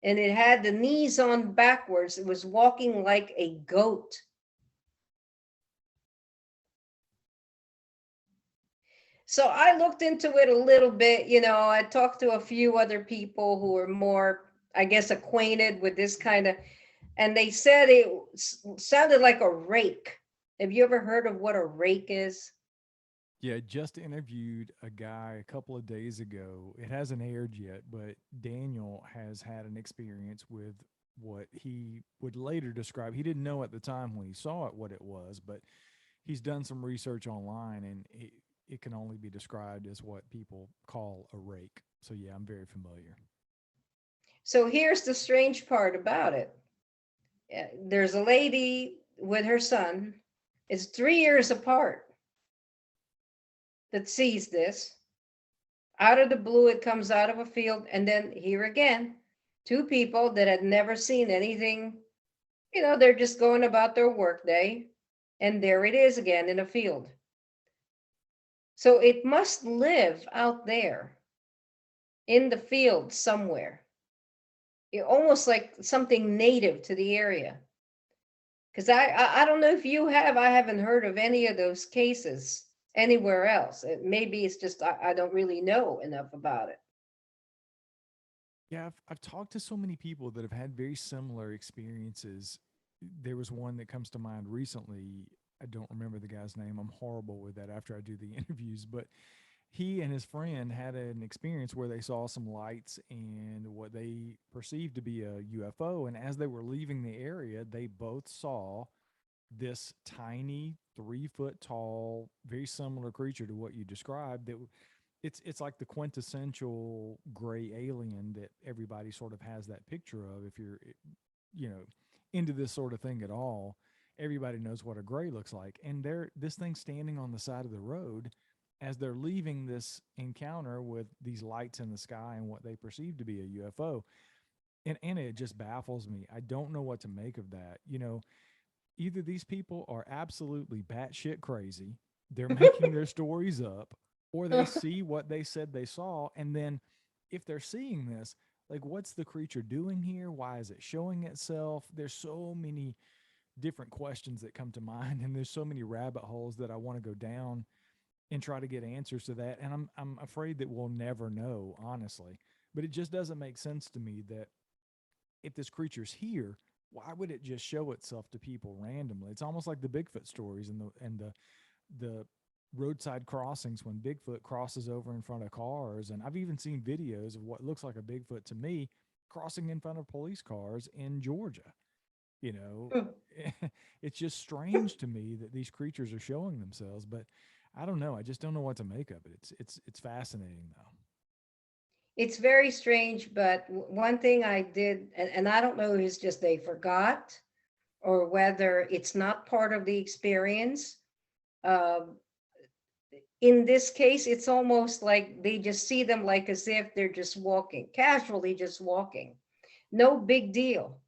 and it had the knees on backwards. It was walking like a goat. So I looked into it a little bit. I talked to a few other people who were more, I guess, acquainted with this kind of, and they said it sounded like a rake. Have you ever heard of what a rake is? Yeah, just interviewed a guy a couple of days ago. It hasn't aired yet, but Daniel has had an experience with what he would later describe. He didn't know at the time when he saw it what it was, but he's done some research online and it can only be described as what people call a rake. So, yeah, I'm very familiar. So here's the strange part about it. There's a lady with her son. It's 3 years apart that sees this. Out of the blue, it comes out of a field. And then here again, Two people that had never seen anything, they're just going about their workday, and there it is again in a field. So it must live out there in the field somewhere. Almost like something native to the area. Because I don't know if you have, I haven't heard of any of those cases anywhere else. Maybe it's just I don't really know enough about it. Yeah, I've talked to so many people that have had very similar experiences. There was one that comes to mind recently. I don't remember the guy's name. I'm horrible with that after I do the interviews, but he and his friend had an experience where they saw some lights and what they perceived to be a UFO. And as they were leaving the area, they both saw this tiny 3 foot tall, very similar creature to what you described. That it's like the quintessential gray alien that everybody sort of has that picture of. If you're, you know, into this sort of thing at all, everybody knows what a gray looks like. And they're this thing standing on the side of the road as they're leaving this encounter with these lights in the sky and what they perceive to be a UFO. And it just baffles me. I don't know what to make of that. Either these people are absolutely batshit crazy, they're making their stories up, or they see what they said they saw. And then if they're seeing this, like, what's the creature doing here? Why is it showing itself? There's so many different questions that come to mind, and there's so many rabbit holes that I want to go down and try to get answers to that. And I'm afraid that we'll never know, honestly. But it just doesn't make sense to me that if this creature's here, why would it just show itself to people randomly? It's almost like the Bigfoot stories and the roadside crossings when Bigfoot crosses over in front of cars. And I've even seen videos of what looks like a Bigfoot to me crossing in front of police cars in Georgia. You know, it's just strange to me that these creatures are showing themselves, but I don't know. I just don't know what to make of it. It's fascinating though. It's very strange, but one thing I did, and I don't know if it's just they forgot or whether it's not part of the experience. Um, in this case, it's almost like they just see them like as if they're just walking, casually just walking. No big deal.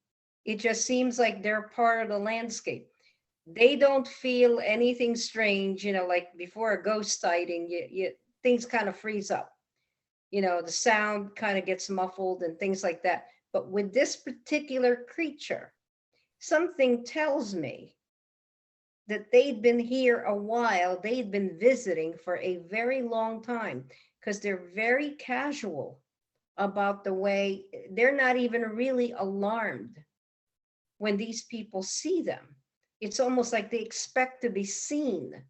It just seems like they're part of the landscape. They don't feel anything strange, like before a ghost sighting, things kind of freeze up. The sound kind of gets muffled and things like that. But with this particular creature, something tells me that they'd been here a while. They'd been visiting for a very long time because they're very casual about the way they're not even really alarmed when these people see them. It's almost like they expect to be seen.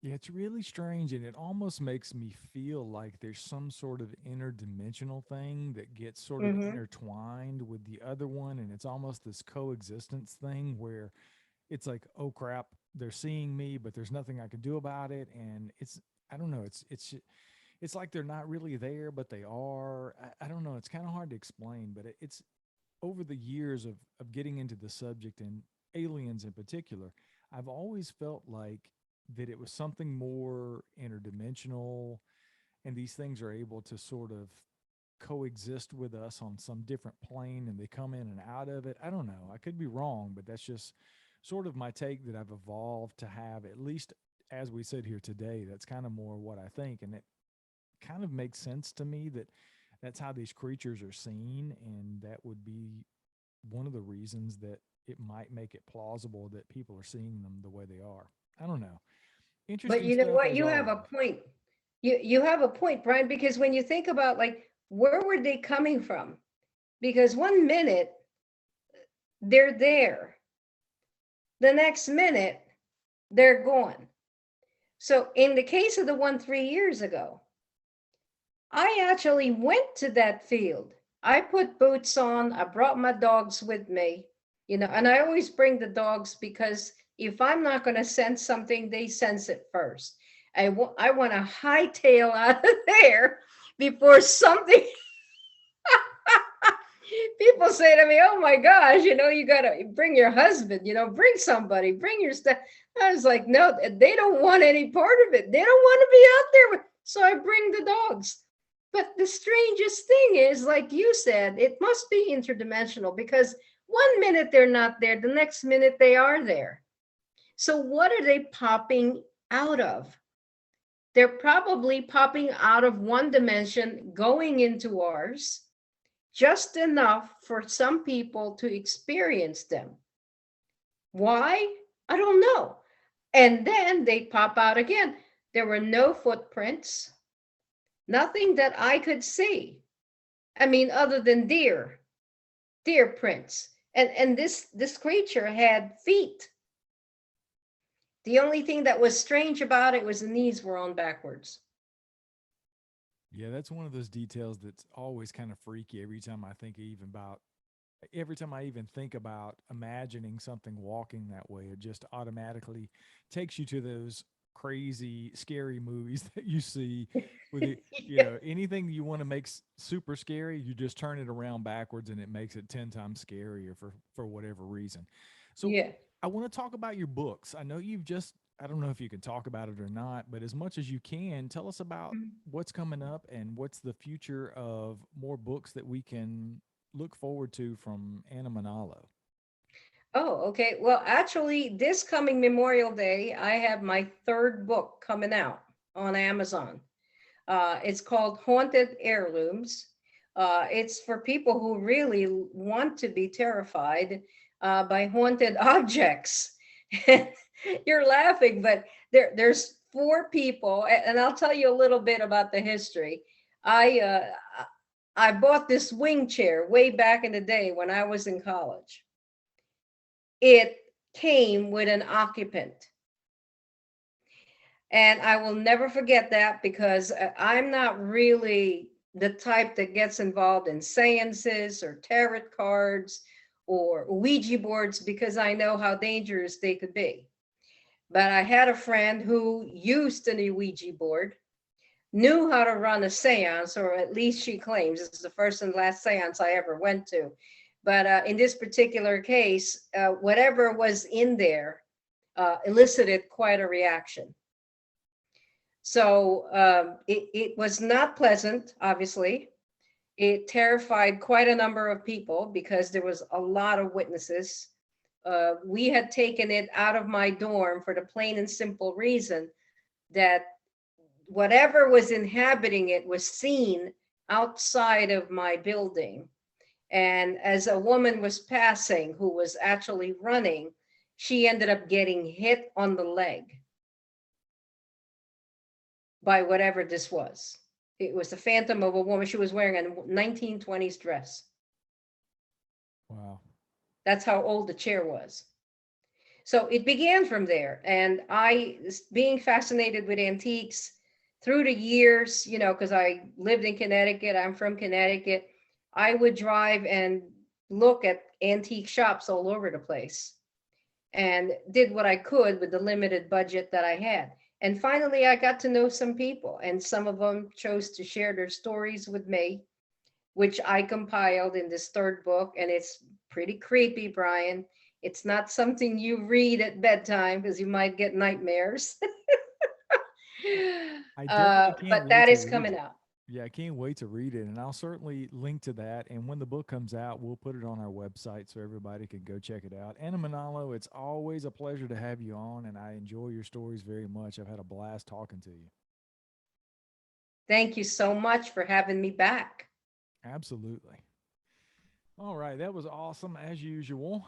Yeah, it's really strange, and it almost makes me feel like there's some sort of interdimensional thing that gets sort of Mm-hmm. intertwined with the other one, and it's almost this coexistence thing where it's like, oh crap, they're seeing me, but there's nothing I can do about it, and it's I don't know, it's like they're not really there, but they are. I don't know. It's kind of hard to explain, but it's over the years of getting into the subject and aliens in particular, I've always felt like that it was something more interdimensional, and these things are able to sort of coexist with us on some different plane and they come in and out of it. I don't know. I could be wrong, but that's just sort of my take that I've evolved to have, at least as we sit here today. That's kind of more what I think. And it kind of makes sense to me that that's how these creatures are seen. And that would be one of the reasons that it might make it plausible that people are seeing them the way they are. I don't know. But Interesting you know stuff what? as You have a always. point. You have a point, Brian, because when you think about like where were they coming from? Because one minute they're there, the next minute they're gone. So in the case of the one 3 years ago, I actually went to that field. I put boots on, I brought my dogs with me, and I always bring the dogs because if I'm not going to sense something, they sense it first. I want to hightail out of there before something. People say to me, "Oh my gosh, you got to bring your husband, bring somebody, bring your stuff." I was like, "No, they don't want any part of it. They don't want to be out there." So I bring the dogs. But the strangest thing is, like you said, it must be interdimensional because one minute they're not there, the next minute they are there. So, what are they popping out of? They're probably popping out of one dimension, going into ours, just enough for some people to experience them. Why? I don't know. And then they pop out again. There were no footprints, nothing that I could see. I mean, other than deer prints. And this creature had feet. The only thing that was strange about it was the knees were on backwards. Yeah, that's one of those details that's always kind of freaky every time I even think about imagining something walking that way, it just automatically takes you to those crazy, scary movies that you see with the, Yeah. anything you want to make super scary, you just turn it around backwards and it makes it 10 times scarier for whatever reason. So Yeah. I want to talk about your books. I know I don't know if you can talk about it or not, but as much as you can, tell us about what's coming up and what's the future of more books that we can look forward to from Anna Manalo. Oh, okay. Well, actually, this coming Memorial Day, I have my third book coming out on Amazon. It's called Haunted Heirlooms. It's for people who really want to be terrified by haunted objects. You're laughing, but there's four people, and I'll tell you a little bit about the history. I uh, I bought this wing chair way back in the day when I was in college. It came with an occupant. And I will never forget that because I'm not really the type that gets involved in seances or tarot cards or Ouija boards because I know how dangerous they could be. But I had a friend who used an Ouija board, knew how to run a seance, or at least she claims this is the first and last seance I ever went to. But in this particular case, whatever was in there elicited quite a reaction. So it was not pleasant, obviously. It terrified quite a number of people because there was a lot of witnesses. We had taken it out of my dorm for the plain and simple reason that whatever was inhabiting it was seen outside of my building. And as a woman was passing who was actually running, she ended up getting hit on the leg by whatever this was. It was the phantom of a woman. She was wearing a 1920s dress. Wow. That's how old the chair was. So it began from there. And I, being fascinated with antiques through the years, because I lived in Connecticut, I'm from Connecticut, I would drive and look at antique shops all over the place and did what I could with the limited budget that I had. And finally, I got to know some people, and some of them chose to share their stories with me, which I compiled in this third book. And it's pretty creepy, Brian. It's not something you read at bedtime because you might get nightmares. I definitely can't But wait that to is read coming it. out. Yeah, I can't wait to read it. And I'll certainly link to that. And when the book comes out, we'll put it on our website so everybody can go check it out. Anna Manalo, it's always a pleasure to have you on, and I enjoy your stories very much. I've had a blast talking to you. Thank you so much for having me back. Absolutely. All right, that was awesome as usual.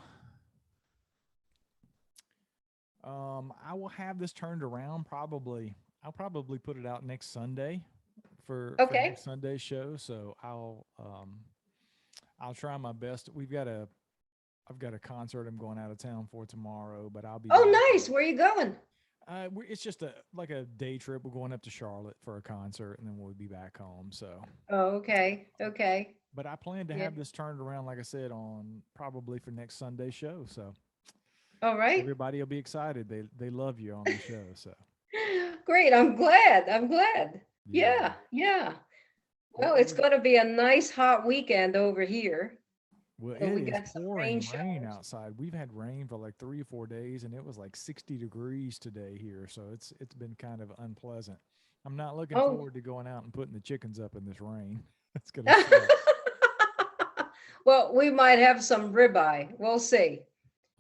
I will have this turned around probably. I'll probably put it out next Sunday for Okay. next Sunday's show. So I'll try my best. I've got a concert I'm going out of town for tomorrow, but I'll be back. Oh, nice. Where are you going? It's just a day trip. We're going up to Charlotte for a concert, and then we'll be back home. So, Oh, okay. Okay. but I plan to Yeah. have this turned around, like I said, on probably for next Sunday's show. So All right. everybody will be excited. They love you on the show. So Great. I'm glad. I'm glad. yeah. Yeah. Yeah. Well, Well, it's going to be a nice hot weekend over here. it We is got some rain pouring rain showers. outside. We've had rain for like 3 or 4 days, and it was like 60 degrees today here. So it's been kind of unpleasant. I'm not looking Oh. forward to going out and putting the chickens up in this rain. That's gonna suck. Well, we might have some ribeye. We'll see.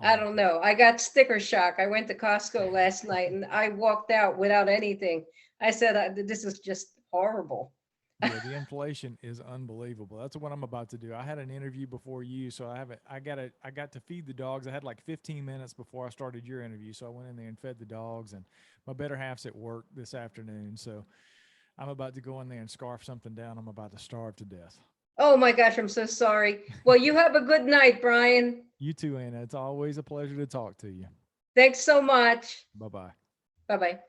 I don't Awesome. know. I got sticker shock. I went to Costco last night and I walked out without anything. I said, This is just horrible." Yeah, the inflation is unbelievable. That's what I'm about to do. I had an interview before you, so I got to feed the dogs. I had like 15 minutes before I started your interview, so I went in there and fed the dogs, and my better half's at work this afternoon, so I'm about to go in there and scarf something down. I'm about to starve to death. Oh my gosh, I'm so sorry. Well, you have a good night, Brian. You too, Anna. It's always a pleasure to talk to you. Thanks so much. Bye bye. Bye bye.